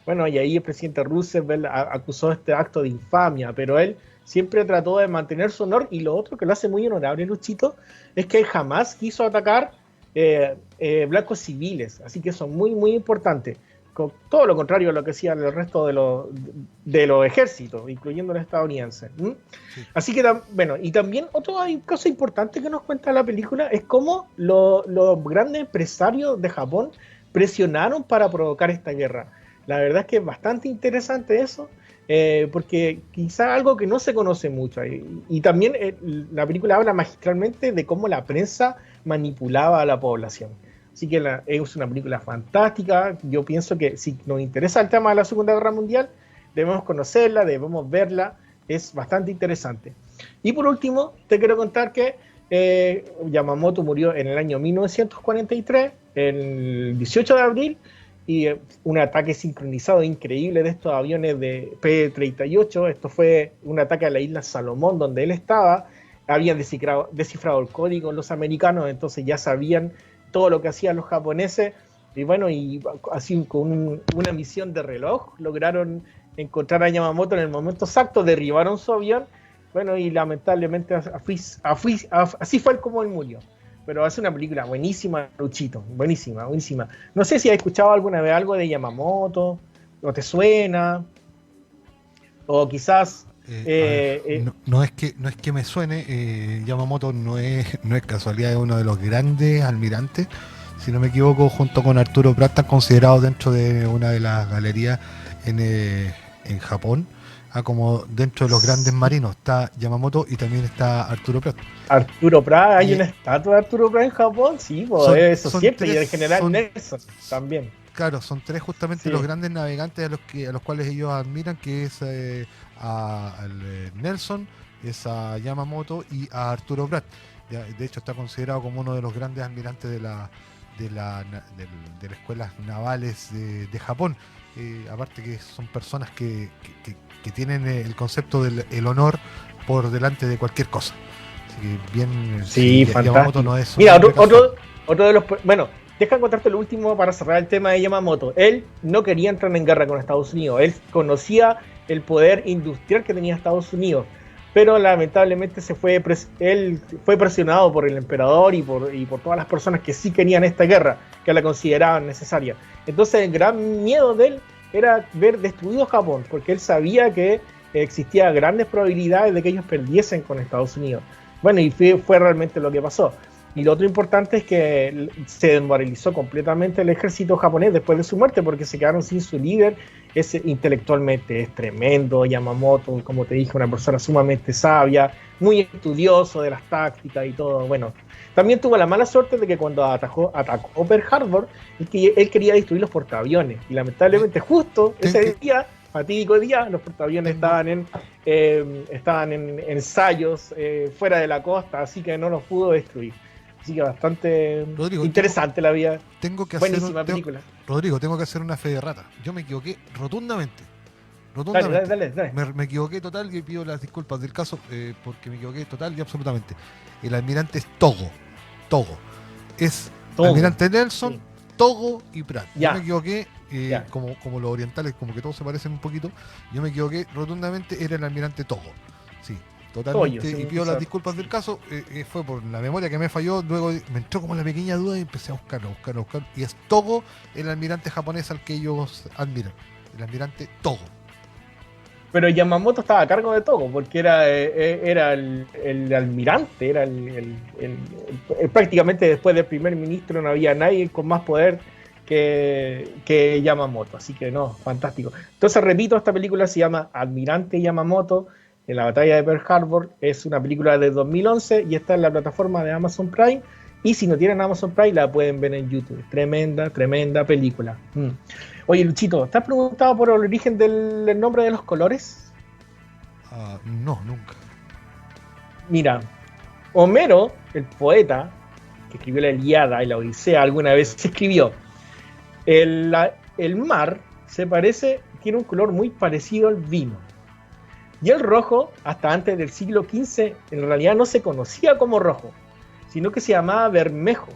Bueno, y ahí el presidente Roosevelt acusó este acto de infamia, pero él siempre trató de mantener su honor, y lo otro que lo hace muy honorable, Luchito, es que él jamás quiso atacar blancos civiles, así que eso es muy muy importante, con todo lo contrario a lo que hacían el resto de los ejércitos, incluyendo el estadounidense. Sí. Así que bueno, y también otra cosa importante que nos cuenta la película es cómo los grandes empresarios de Japón presionaron para provocar esta guerra. La verdad es que es bastante interesante eso, porque quizá algo que no se conoce mucho, y también la película habla magistralmente de cómo la prensa manipulaba a la población. Así que es una película fantástica. Yo pienso que si nos interesa el tema de la Segunda Guerra Mundial, debemos conocerla, debemos verla, es bastante interesante. Y por último, te quiero contar que Yamamoto murió en el año 1943, el 18 de abril, y un ataque sincronizado increíble de estos aviones de P-38. Esto fue un ataque a la isla Salomón, donde él estaba. Habían descifrado el código los americanos, entonces ya sabían todo lo que hacían los japoneses, y bueno, y así con una misión de reloj lograron encontrar a Yamamoto en el momento exacto, derribaron su avión, bueno, y lamentablemente así fue como él murió. Pero es una película buenísima, Luchito, buenísima, buenísima. No sé si has escuchado alguna vez algo de Yamamoto, o te suena, o quizás... no es que me suene. Yamamoto no es casualidad, es uno de los grandes almirantes, si no me equivoco, junto con Arturo Prat, están considerados dentro de una de las galerías en Japón, como dentro de los grandes marinos. Está Yamamoto y también está Arturo Prat. Arturo Prat, hay una estatua de Arturo Prat en Japón, sí, eso siempre, y el general Nelson también. claro, son tres justamente los grandes navegantes a los cuales ellos admiran, que es Nelson, es a Yamamoto y a Arturo Prat. De hecho, está considerado como uno de los grandes almirantes de las escuelas navales de Japón. Aparte que son personas que tienen el concepto del honor por delante de cualquier cosa. Así que bien, sí, fantástico. Yamamoto no es... Mira, otro de los... Bueno, deja contarte lo último para cerrar el tema de Yamamoto. Él no quería entrar en guerra con Estados Unidos. Él conocía el poder industrial que tenía Estados Unidos, pero lamentablemente él fue presionado por el emperador y por todas las personas que sí querían esta guerra, que la consideraban necesaria. Entonces el gran miedo de él era ver destruido Japón, porque él sabía que existía grandes probabilidades de que ellos perdiesen con Estados Unidos. Bueno, y fue realmente lo que pasó. Y lo otro importante es que se desmoralizó completamente el ejército japonés después de su muerte, porque se quedaron sin su líder. Intelectualmente es tremendo, Yamamoto, como te dije, una persona sumamente sabia, muy estudioso de las tácticas y todo. Bueno, también tuvo la mala suerte de que cuando atacó Pearl Harbor, él quería destruir los portaaviones. Y lamentablemente justo ese día, fatídico día, los portaaviones estaban en ensayos fuera de la costa, así que no los pudo destruir. Así que bastante interesante la vida. Buenísima película. Rodrigo, tengo que hacer una fe de rata. Yo me equivoqué rotundamente. Dale. Me equivoqué total y pido las disculpas del caso porque me equivoqué total y absolutamente. El almirante es Togo. Es almirante Nelson, sí. Togo y Prat. Yo me equivoqué, como los orientales, como que todos se parecen un poquito. Yo me equivoqué rotundamente, era el almirante Togo. Sí. Totalmente, y pido las disculpas del caso, fue por la memoria que me falló, luego me entró como la pequeña duda y empecé a buscar, y es Togo el almirante japonés al que ellos admiran, el almirante Togo. Pero Yamamoto estaba a cargo de Togo, porque era el almirante, era prácticamente después del primer ministro no había nadie con más poder que Yamamoto, así que no, fantástico. Entonces repito, esta película se llama Almirante Yamamoto, en la batalla de Pearl Harbor. Es una película de 2011 y está en la plataforma de Amazon Prime, y si no tienen Amazon Prime la pueden ver en YouTube. Tremenda película. Oye, Luchito, ¿te has preguntado por el origen del nombre de los colores? No, nunca. Mira, Homero, el poeta que escribió la Ilíada y la Odisea, alguna vez se escribió: el mar tiene un color muy parecido al vino. Y el rojo, hasta antes del siglo XV, en realidad no se conocía como rojo, sino que se llamaba bermejo.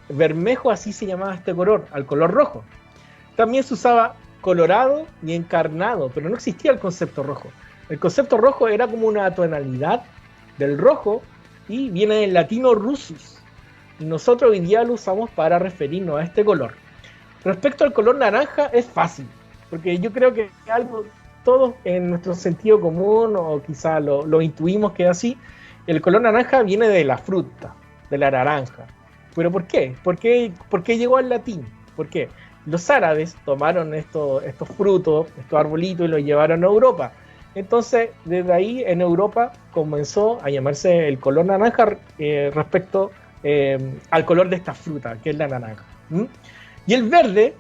Bermejo, así se llamaba este color, al color rojo. También se usaba colorado y encarnado, pero no existía el concepto rojo. El concepto rojo era como una tonalidad del rojo y viene del latino russus. Y nosotros hoy día lo usamos para referirnos a este color. Respecto al color naranja es fácil, porque yo creo que es algo... todos en nuestro sentido común, o quizá lo intuimos que es así, el color naranja viene de la fruta, de la naranja. ¿Pero por qué? ¿Por qué llegó al latín? ¿Por qué? Los árabes tomaron estos frutos, estos arbolitos, y los llevaron a Europa. Entonces, desde ahí en Europa comenzó a llamarse el color naranja respecto al color de esta fruta, que es la naranja. Y el verde,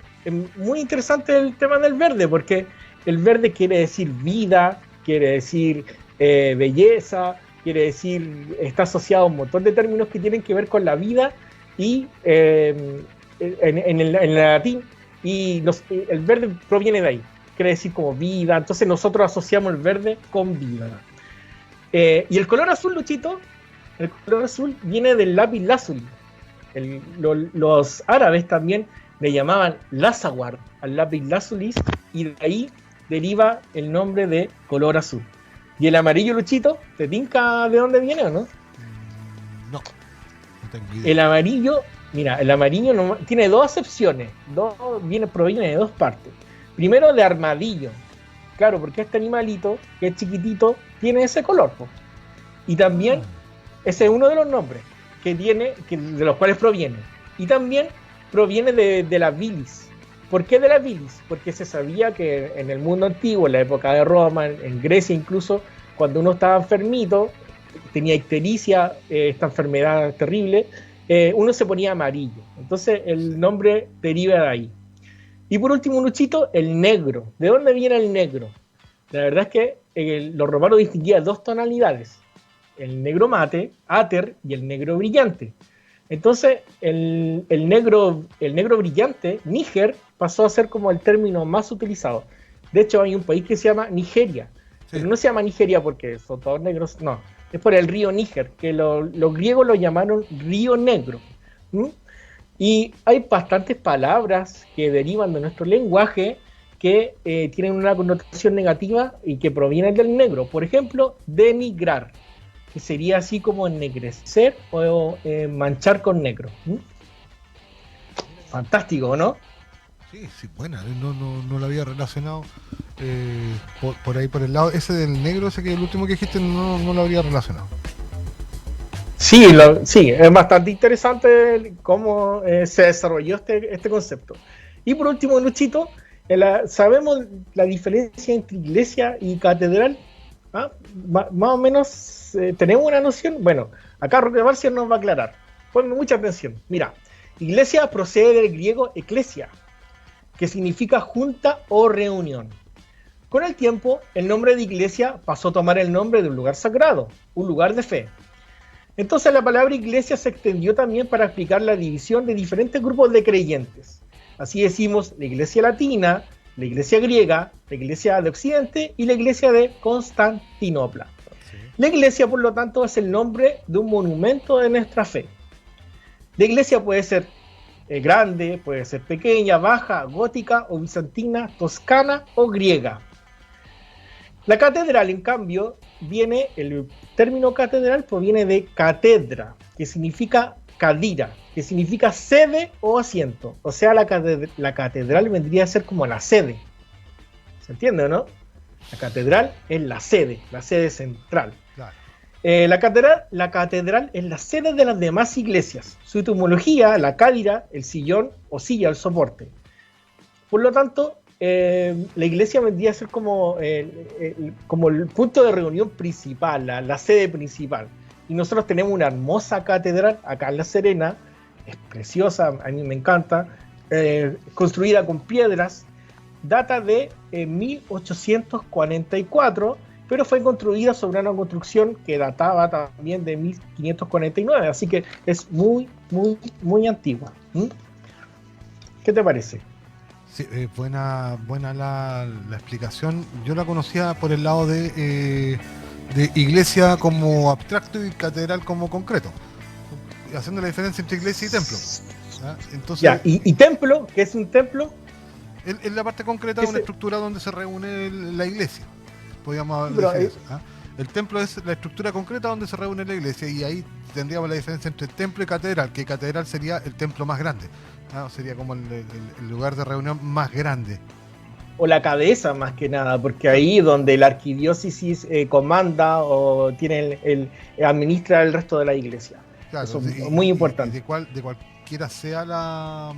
muy interesante el tema del verde, porque el verde quiere decir vida, quiere decir belleza, quiere decir, está asociado a un montón de términos que tienen que ver con la vida y en el latín, y el verde proviene de ahí, quiere decir como vida. Entonces nosotros asociamos el verde con vida. Y el color azul, Luchito, el color azul viene del lápiz lazuli. Los árabes también le llamaban lazawar al lápiz lazuli, y de ahí deriva el nombre de color azul. ¿Y el amarillo, Luchito? ¿Te tinca de dónde viene o no? No tengo idea. El amarillo tiene dos acepciones, proviene de dos partes. Primero, de armadillo. Claro, porque este animalito, que es chiquitito, tiene ese color. Y también, ese es uno de los nombres de los cuales proviene. Y también proviene de la bilis. ¿Por qué de la bilis? Porque se sabía que en el mundo antiguo, en la época de Roma, en Grecia incluso, cuando uno estaba enfermito, tenía ictericia, esta enfermedad terrible, uno se ponía amarillo. Entonces el nombre deriva de ahí. Y por último, Luchito, el negro. ¿De dónde viene el negro? La verdad es que los romanos distinguían dos tonalidades, el negro mate, áter, y el negro brillante. Entonces, el negro brillante, níger, pasó a ser como el término más utilizado. De hecho, hay un país que se llama Nigeria, pero no se llama Nigeria porque son todos negros, no, es por el río Níger, que los griegos lo llamaron río negro. ¿Mm? Y hay bastantes palabras que derivan de nuestro lenguaje que tienen una connotación negativa y que provienen del negro. Por ejemplo, denigrar, que sería así como ennegrecer o manchar con negro. ¿Mm? Fantástico, ¿no? Sí, sí, buena. No lo había relacionado por ahí, por el lado. Ese del negro, ese que el último que dijiste, no lo habría relacionado. Sí, sí, es bastante interesante cómo se desarrolló este concepto. Y por último, Luchito, ¿sabemos la diferencia entre iglesia y catedral? ¿Ah? Más o menos tenemos una noción. Bueno, acá Roque Barcia nos va a aclarar. Ponme mucha atención. Mira, iglesia procede del griego eclesia, que significa junta o reunión. Con el tiempo, el nombre de iglesia pasó a tomar el nombre de un lugar sagrado, un lugar de fe. Entonces la palabra iglesia se extendió también para explicar la división de diferentes grupos de creyentes. Así decimos la iglesia latina, la iglesia griega, la iglesia de Occidente y la iglesia de Constantinopla. Sí. La iglesia, por lo tanto, es el nombre de un monumento de nuestra fe. La iglesia puede ser grande, puede ser pequeña, baja, gótica o bizantina, toscana o griega. La catedral, en cambio, el término catedral proviene de catedra, que significa cadira, que significa sede o asiento. O sea, la catedral vendría a ser como la sede. ¿Se entiende o no? La catedral es la sede central. Claro. La catedral es la sede de las demás iglesias. Su etimología, la cádira, el sillón o silla, el soporte. Por lo tanto, la iglesia vendría a ser como el punto de reunión principal, la sede principal. Y nosotros tenemos una hermosa catedral acá en La Serena, es preciosa, a mí me encanta, construida con piedras, data de 1844, pero fue construida sobre una construcción que databa también de 1549, así que es muy, muy, muy antigua. ¿Mm? ¿Qué te parece? Sí, buena la explicación. Yo la conocía por el lado de iglesia como abstracto y catedral como concreto, haciendo la diferencia entre iglesia y templo. ¿Ah? Entonces, ya, y templo, ¿qué es un templo? Es la parte concreta de una estructura donde se reúne la iglesia. Podríamos decir eso. ¿Ah? El templo es la estructura concreta donde se reúne la iglesia, y ahí tendríamos la diferencia entre templo y catedral, que catedral sería el templo más grande. ¿Ah? Sería como el lugar de reunión más grande. O la cabeza, más que nada, porque ahí donde la arquidiócesis comanda o administra el resto de la iglesia. Claro, eso es muy importante. De cualquiera sea la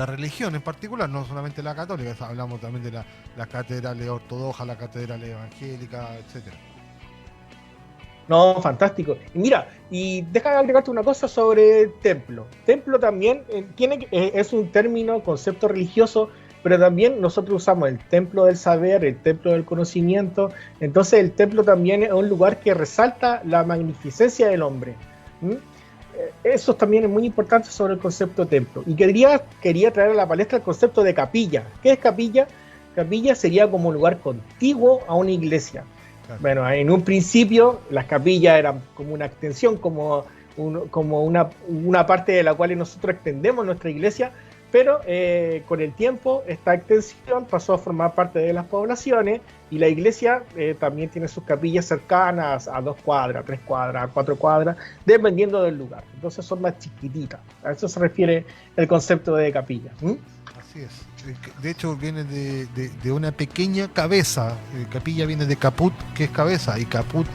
religión en particular, no solamente la católica, hablamos también de la catedral ortodoxa, la catedral evangélica, etcétera. No, fantástico. Y mira, y déjame agregarte una cosa sobre templo. Templo también es un término, concepto religioso, pero también nosotros usamos el templo del saber, el templo del conocimiento. Entonces el templo también es un lugar que resalta la magnificencia del hombre. Eso también es muy importante sobre el concepto templo. Y quería traer a la palestra el concepto de capilla. ¿Qué es capilla? Capilla sería como un lugar contiguo a una iglesia. Claro. Bueno, en un principio las capillas eran como una extensión, como una parte de la cual nosotros extendemos nuestra iglesia, pero con el tiempo esta extensión pasó a formar parte de las poblaciones, y la iglesia también tiene sus capillas cercanas a 2 cuadras, 3 cuadras, 4 cuadras, dependiendo del lugar. Entonces son más chiquititas. A eso se refiere el concepto de capilla. Así es. De hecho viene de una pequeña cabeza. Capilla viene de caput, que es cabeza, y caput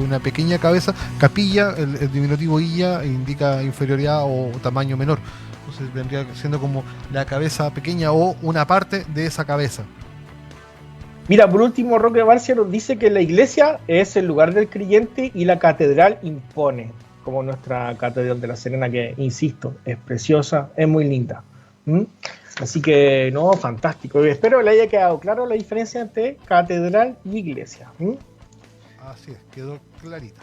una pequeña cabeza. Capilla, el diminutivo illa, indica inferioridad o tamaño menor. Entonces vendría siendo como la cabeza pequeña o una parte de esa cabeza. Mira, por último, Roque Barcia nos dice que la iglesia es el lugar del creyente y la catedral impone, como nuestra catedral de La Serena, que, insisto, es preciosa, es muy linda. ¿Mm? Así que, no, fantástico. Espero le haya quedado claro la diferencia entre catedral y iglesia. ¿Mm? Así es, quedó clarita.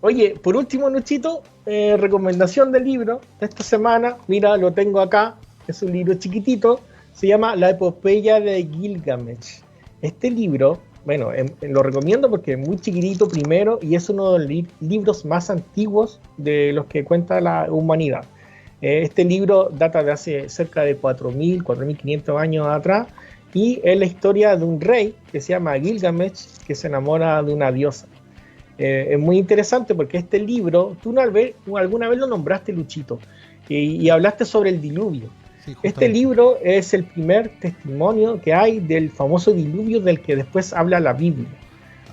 Oye, por último, Luchito, recomendación del libro de esta semana. Mira, lo tengo acá. Es un libro chiquitito. Se llama La epopeya de Gilgamesh. Este libro, bueno, lo recomiendo porque es muy chiquitito primero y es uno de los libros más antiguos de los que cuenta la humanidad. Este libro data de hace cerca de 4.000, 4.500 años atrás y es la historia de un rey que se llama Gilgamesh que se enamora de una diosa. Es muy interesante porque este libro, tú alguna vez lo nombraste, Luchito, y hablaste sobre el diluvio. Sí, este libro es el primer testimonio que hay del famoso diluvio del que después habla la Biblia.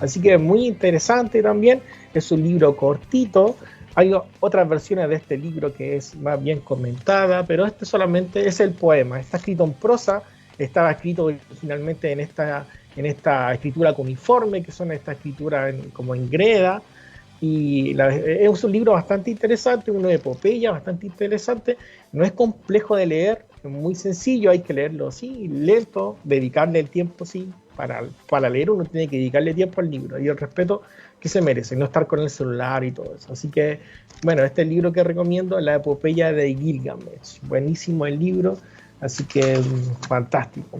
Así que es muy interesante también, es un libro cortito. Hay otras versiones de este libro que es más bien comentada, pero este solamente es el poema. Está escrito en prosa, estaba escrito originalmente en esta escritura cuneiforme, que son esta escritura como en greda, y es un libro bastante interesante, una epopeya bastante interesante, no es complejo de leer, es muy sencillo, hay que leerlo así, lento, dedicarle el tiempo, sí, para leer uno tiene que dedicarle tiempo al libro, y el respeto que se merece, no estar con el celular y todo eso. Así que, bueno, este es el libro que recomiendo, La epopeya de Gilgamesh, buenísimo el libro. Así que fantástico,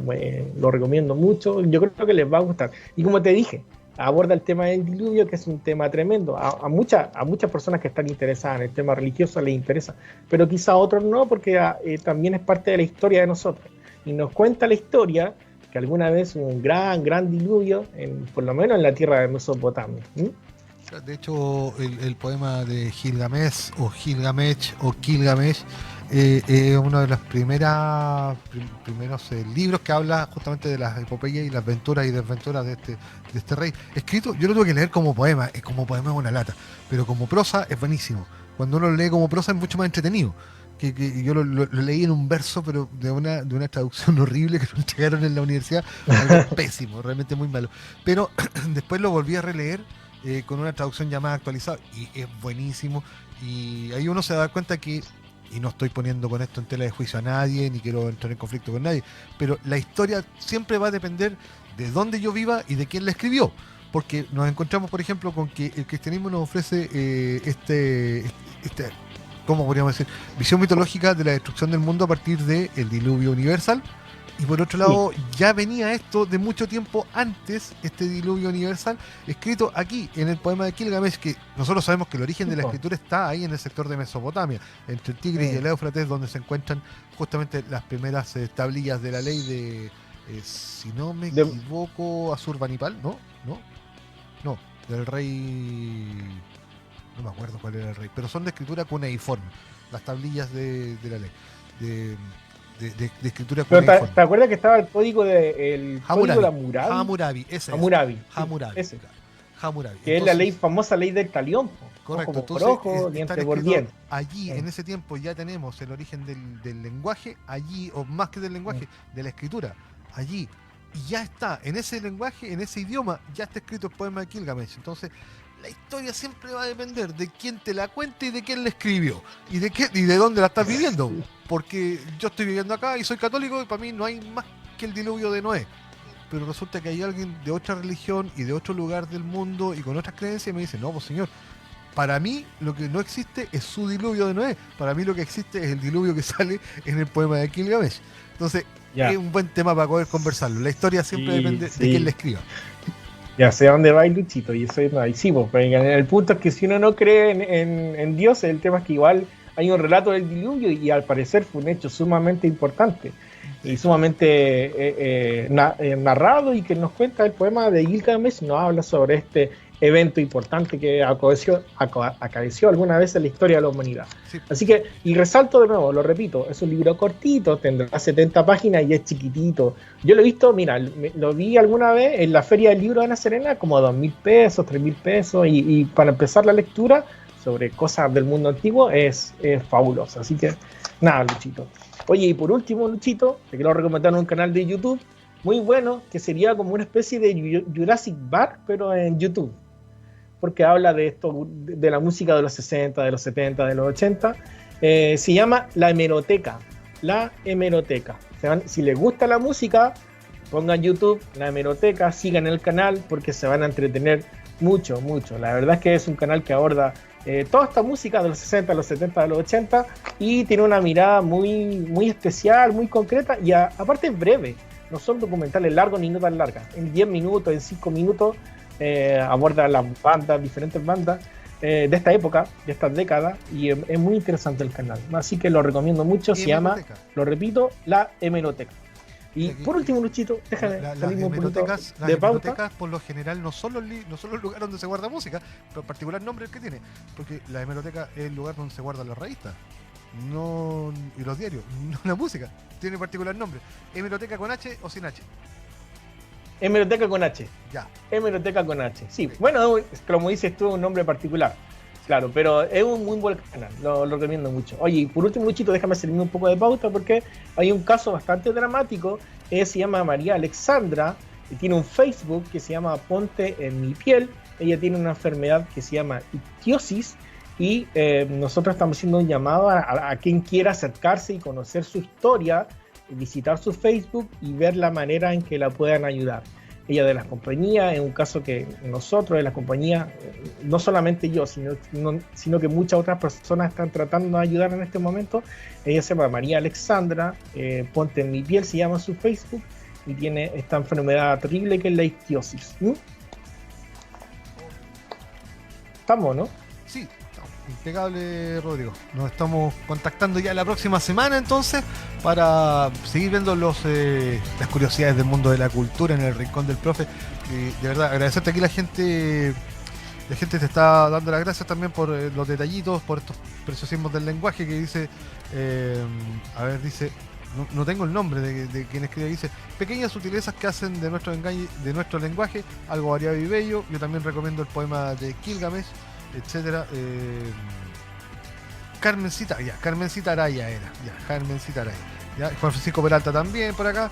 lo recomiendo mucho, yo creo que les va a gustar. Y como te dije, aborda el tema del diluvio, que es un tema tremendo. A muchas personas que están interesadas en el tema religioso les interesa, pero quizá a otros no, porque también es parte de la historia de nosotros. Y nos cuenta la historia que alguna vez hubo un gran diluvio, por lo menos en la tierra de Mesopotamia. De hecho, el poema de Gilgamesh o Gilgamesh es uno de los primeros libros que habla justamente de las epopeyas y las aventuras y desventuras de este rey. Escrito, yo lo tuve que leer como poema, es una lata, pero como prosa es buenísimo. Cuando uno lo lee como prosa es mucho más entretenido. Que yo lo leí en un verso, pero de una traducción horrible que nos entregaron en la universidad, algo pésimo, realmente muy malo. Pero después lo volví a releer con una traducción ya más actualizada y es buenísimo. Y ahí uno se da cuenta que, y no estoy poniendo con esto en tela de juicio a nadie, ni quiero entrar en conflicto con nadie, pero la historia siempre va a depender de dónde yo viva y de quién la escribió. Porque nos encontramos, por ejemplo, con que el cristianismo nos ofrece ¿cómo podríamos decir? Visión mitológica de la destrucción del mundo a partir del diluvio universal. Y por otro lado, ya venía esto de mucho tiempo antes, este diluvio universal, escrito aquí en el poema de Gilgamesh, que nosotros sabemos que el origen de la escritura está ahí en el sector de Mesopotamia, entre el Tigris y el Éufrates, donde se encuentran justamente las primeras tablillas de la ley de, si no me equivoco, Asurbanipal, ¿no? Del rey... No me acuerdo cuál era el rey, pero son de escritura cuneiforme, las tablillas de la ley. De escritura cuneiforme. Pero ¿te acuerdas que estaba el código de Hammurabi? Hammurabi, ese Hammurabi. Hammurabi. Ese. Hammurabi. Que entonces, es la famosa ley del talión. Correcto. Ojo por ojo, diente por diente. Allí, en ese tiempo, ya tenemos el origen del lenguaje, allí, o más que del lenguaje, de la escritura. Allí. Y ya está, en ese lenguaje, en ese idioma, ya está escrito el poema de Gilgamesh. Entonces, la historia siempre va a depender de quién te la cuente y de quién la escribió y de dónde la estás viviendo, porque yo estoy viviendo acá y soy católico y para mí no hay más que el diluvio de Noé, pero resulta que hay alguien de otra religión y de otro lugar del mundo y con otras creencias y me dice, no, pues señor, para mí lo que no existe es su diluvio de Noé, para mí lo que existe es el diluvio que sale en el poema de Gilgamesh. Entonces es un buen tema para poder conversarlo, la historia siempre depende de quién la escriba. Ya sé a dónde va el Luchito, y eso no hay sí, pues, el punto es que si uno no cree en Dios, el tema es que igual hay un relato del diluvio y al parecer fue un hecho sumamente importante y sumamente narrado, y que nos cuenta el poema de Gilgamesh, nos habla sobre este evento importante que acaeció alguna vez en la historia de la humanidad. Sí. Así que, y resalto de nuevo, lo repito, es un libro cortito, tendrá 70 páginas y es chiquitito. Yo lo he visto, mira, lo vi alguna vez en la Feria del Libro de Ana Serena, como 2.000 pesos, 3.000 pesos, y para empezar la lectura sobre cosas del mundo antiguo es fabuloso. Así que, nada, Luchito. Oye, y por último, Luchito, te quiero recomendar un canal de YouTube muy bueno, que sería como una especie de Jurassic Park, pero en YouTube. Porque habla de esto, de la música de los 60, de los 70, de los 80. Se llama La Hemeroteca. La Hemeroteca. Si les gusta la música, pongan YouTube, La Hemeroteca, sigan el canal porque se van a entretener mucho, mucho. La verdad es que es un canal que aborda toda esta música de los 60, los 70, de los 80 y tiene una mirada muy, muy especial, muy concreta y aparte es breve. No son documentales largos ni no tan largas. En 10 minutos, en 5 minutos aborda las bandas, diferentes bandas de esta época, de esta década, y es muy interesante el canal. Así que lo recomiendo mucho. Se llama, lo repito, La Hemeroteca. Y por último, Luchito, déjame salir un poquito de pauta. Las hemerotecas, por lo general, no son los lugares donde se guarda música, pero en particular nombre el que tiene. Porque la hemeroteca es el lugar donde se guardan las revistas y los diarios, no la música. Tiene particular nombre. ¿Hemeroteca con H o sin H? Hemeroteca con H. Ya. Hemeroteca con H. Sí, bueno, como dices tú, un nombre particular. Claro, pero es un muy buen canal, lo recomiendo mucho. Oye, y por último, Luchito, déjame salirme un poco de pauta porque hay un caso bastante dramático. Se llama María Alexandra y tiene un Facebook que se llama Ponte en mi piel. Ella tiene una enfermedad que se llama ictiosis y nosotros estamos haciendo un llamado a quien quiera acercarse y conocer su historia, visitar su Facebook y ver la manera en que la puedan ayudar. Ella de las compañías, en un caso que nosotros de las compañías, no solamente yo, sino que muchas otras personas están tratando de ayudar en este momento. Ella se llama María Alexandra, Ponte en mi piel, se llama su Facebook, y tiene esta enfermedad terrible que es la ictiosis. ¿Estamos, no? Sí, impecable, Rodrigo. Nos estamos contactando ya la próxima semana entonces para seguir viendo las curiosidades del mundo de la cultura en el Rincón del Profe. De verdad, agradecerte aquí la gente te está dando las gracias también por los detallitos, por estos preciosismos del lenguaje que dice, dice, no tengo el nombre de quien escribe, dice, pequeñas sutilezas que hacen de nuestro lenguaje algo variado y bello. Yo también recomiendo el poema de Gilgamesh, etcétera. Carmencita Araya era, Carmencita Araya. Ya, Juan Francisco Peralta también por acá,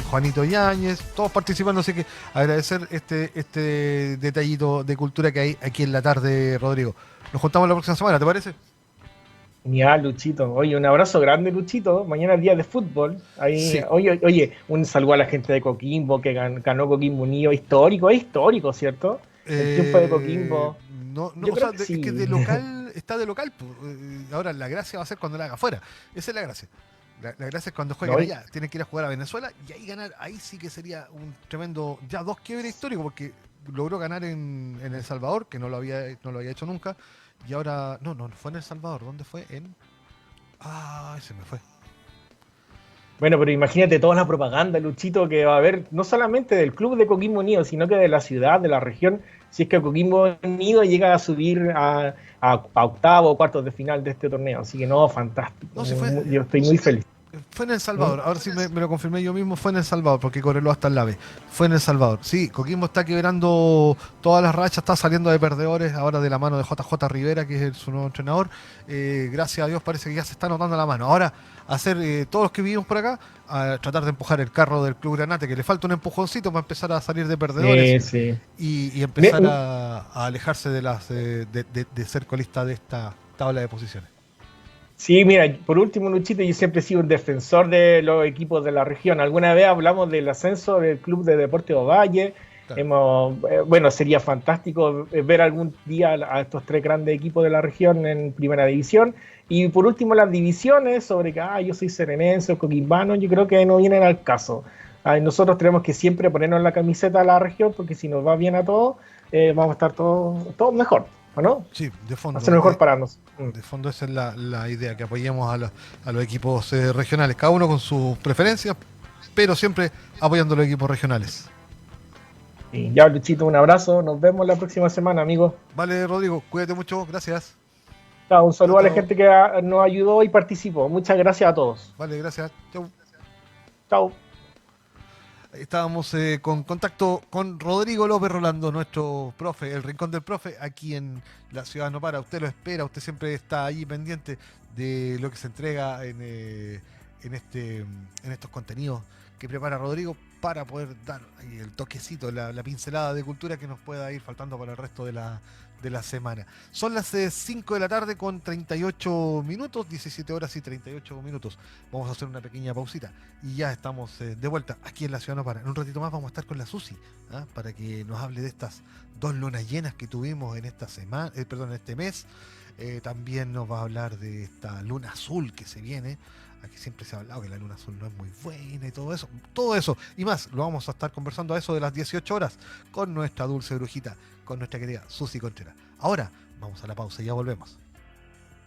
Juanito Yáñez, todos participando, así que agradecer este detallito de cultura que hay aquí en la tarde, Rodrigo. Nos juntamos la próxima semana, ¿te parece? Genial, Luchito. Oye, un abrazo grande, Luchito. Mañana es día de fútbol. Ahí, sí. Oye, un saludo a la gente de Coquimbo que ganó Coquimbo Unido. Es histórico, ¿cierto? El triunfo de Coquimbo. No, o sea, sí. Es que de local está de local. Ahora la gracia va a ser cuando la haga afuera. Esa es la gracia. La gracia es cuando jueguen allá. Tienen que ir a jugar a Venezuela y ahí ganar. Ahí sí que sería un tremendo, ya 2 quiebres históricos, porque logró ganar en El Salvador, que no lo había hecho nunca. Y ahora, no fue en El Salvador. ¿Dónde fue? Se me fue. Bueno, pero imagínate toda la propaganda, Luchito, que va a haber, no solamente del club de Coquimbo Unido, sino que de la ciudad, de la región, si es que Coquimbo Unido llega a subir a octavo o cuartos de final de este torneo. Así que no, fantástico. Yo estoy muy feliz. Fue en El Salvador, ahora sí me lo confirmé yo mismo, fue en El Salvador, porque Coreló hasta el AVE. Fue en El Salvador. Sí, Coquimbo está quebrando todas las rachas, está saliendo de perdedores ahora de la mano de JJ Rivera, que es su nuevo entrenador. Gracias a Dios parece que ya se está notando la mano. Ahora, hacer todos los que vivimos por acá, a tratar de empujar el carro del Club Granate, que le falta un empujoncito para empezar a salir de perdedores. Sí. Y empezar a alejarse de ser colista de esta tabla de posiciones. Sí, mira, por último, Luchito, yo siempre he sido un defensor de los equipos de la región. Alguna vez hablamos del ascenso del Club de Deportes Ovalle. Claro. Sería fantástico ver algún día a estos 3 grandes equipos de la región en primera división. Y por último, las divisiones sobre que yo soy serenense o coquimbano, yo creo que no vienen al caso. Nosotros tenemos que siempre ponernos la camiseta de la región, porque si nos va bien a todos, vamos a estar todos mejor. ¿No? Sí, de fondo. Hacer mejor para nosotros. De fondo esa es la idea, que apoyemos a los equipos regionales, cada uno con sus preferencias, pero siempre apoyando a los equipos regionales. Y ya, Luchito, un abrazo, nos vemos la próxima semana, amigos. Vale, Rodrigo, cuídate mucho, gracias. Un saludo a la gente que nos ayudó y participó. Muchas gracias a todos. Vale, gracias. Chau. Chau. Estábamos con contacto con Rodrigo López Rolando, nuestro profe, el Rincón del Profe, aquí en la ciudad no para. Usted lo espera, usted siempre está ahí pendiente de lo que se entrega en estos contenidos que prepara Rodrigo para poder dar ahí el toquecito, la pincelada de cultura que nos pueda ir faltando para el resto de la semana. Son las 5 de la tarde con 38 minutos, 17 horas y 38 minutos. Vamos a hacer una pequeña pausita y ya estamos de vuelta aquí en la Ciudad No Para. En un ratito más vamos a estar con la Susi, para que nos hable de estas 2 lunas llenas que tuvimos en esta semana, en este mes. También nos va a hablar de esta luna azul que se viene. Aquí siempre se ha hablado que la luna azul no es muy buena y todo eso y más, lo vamos a estar conversando a eso de las 18 horas con nuestra dulce brujita, con nuestra querida Susi Contreras. Ahora vamos a la pausa y ya volvemos.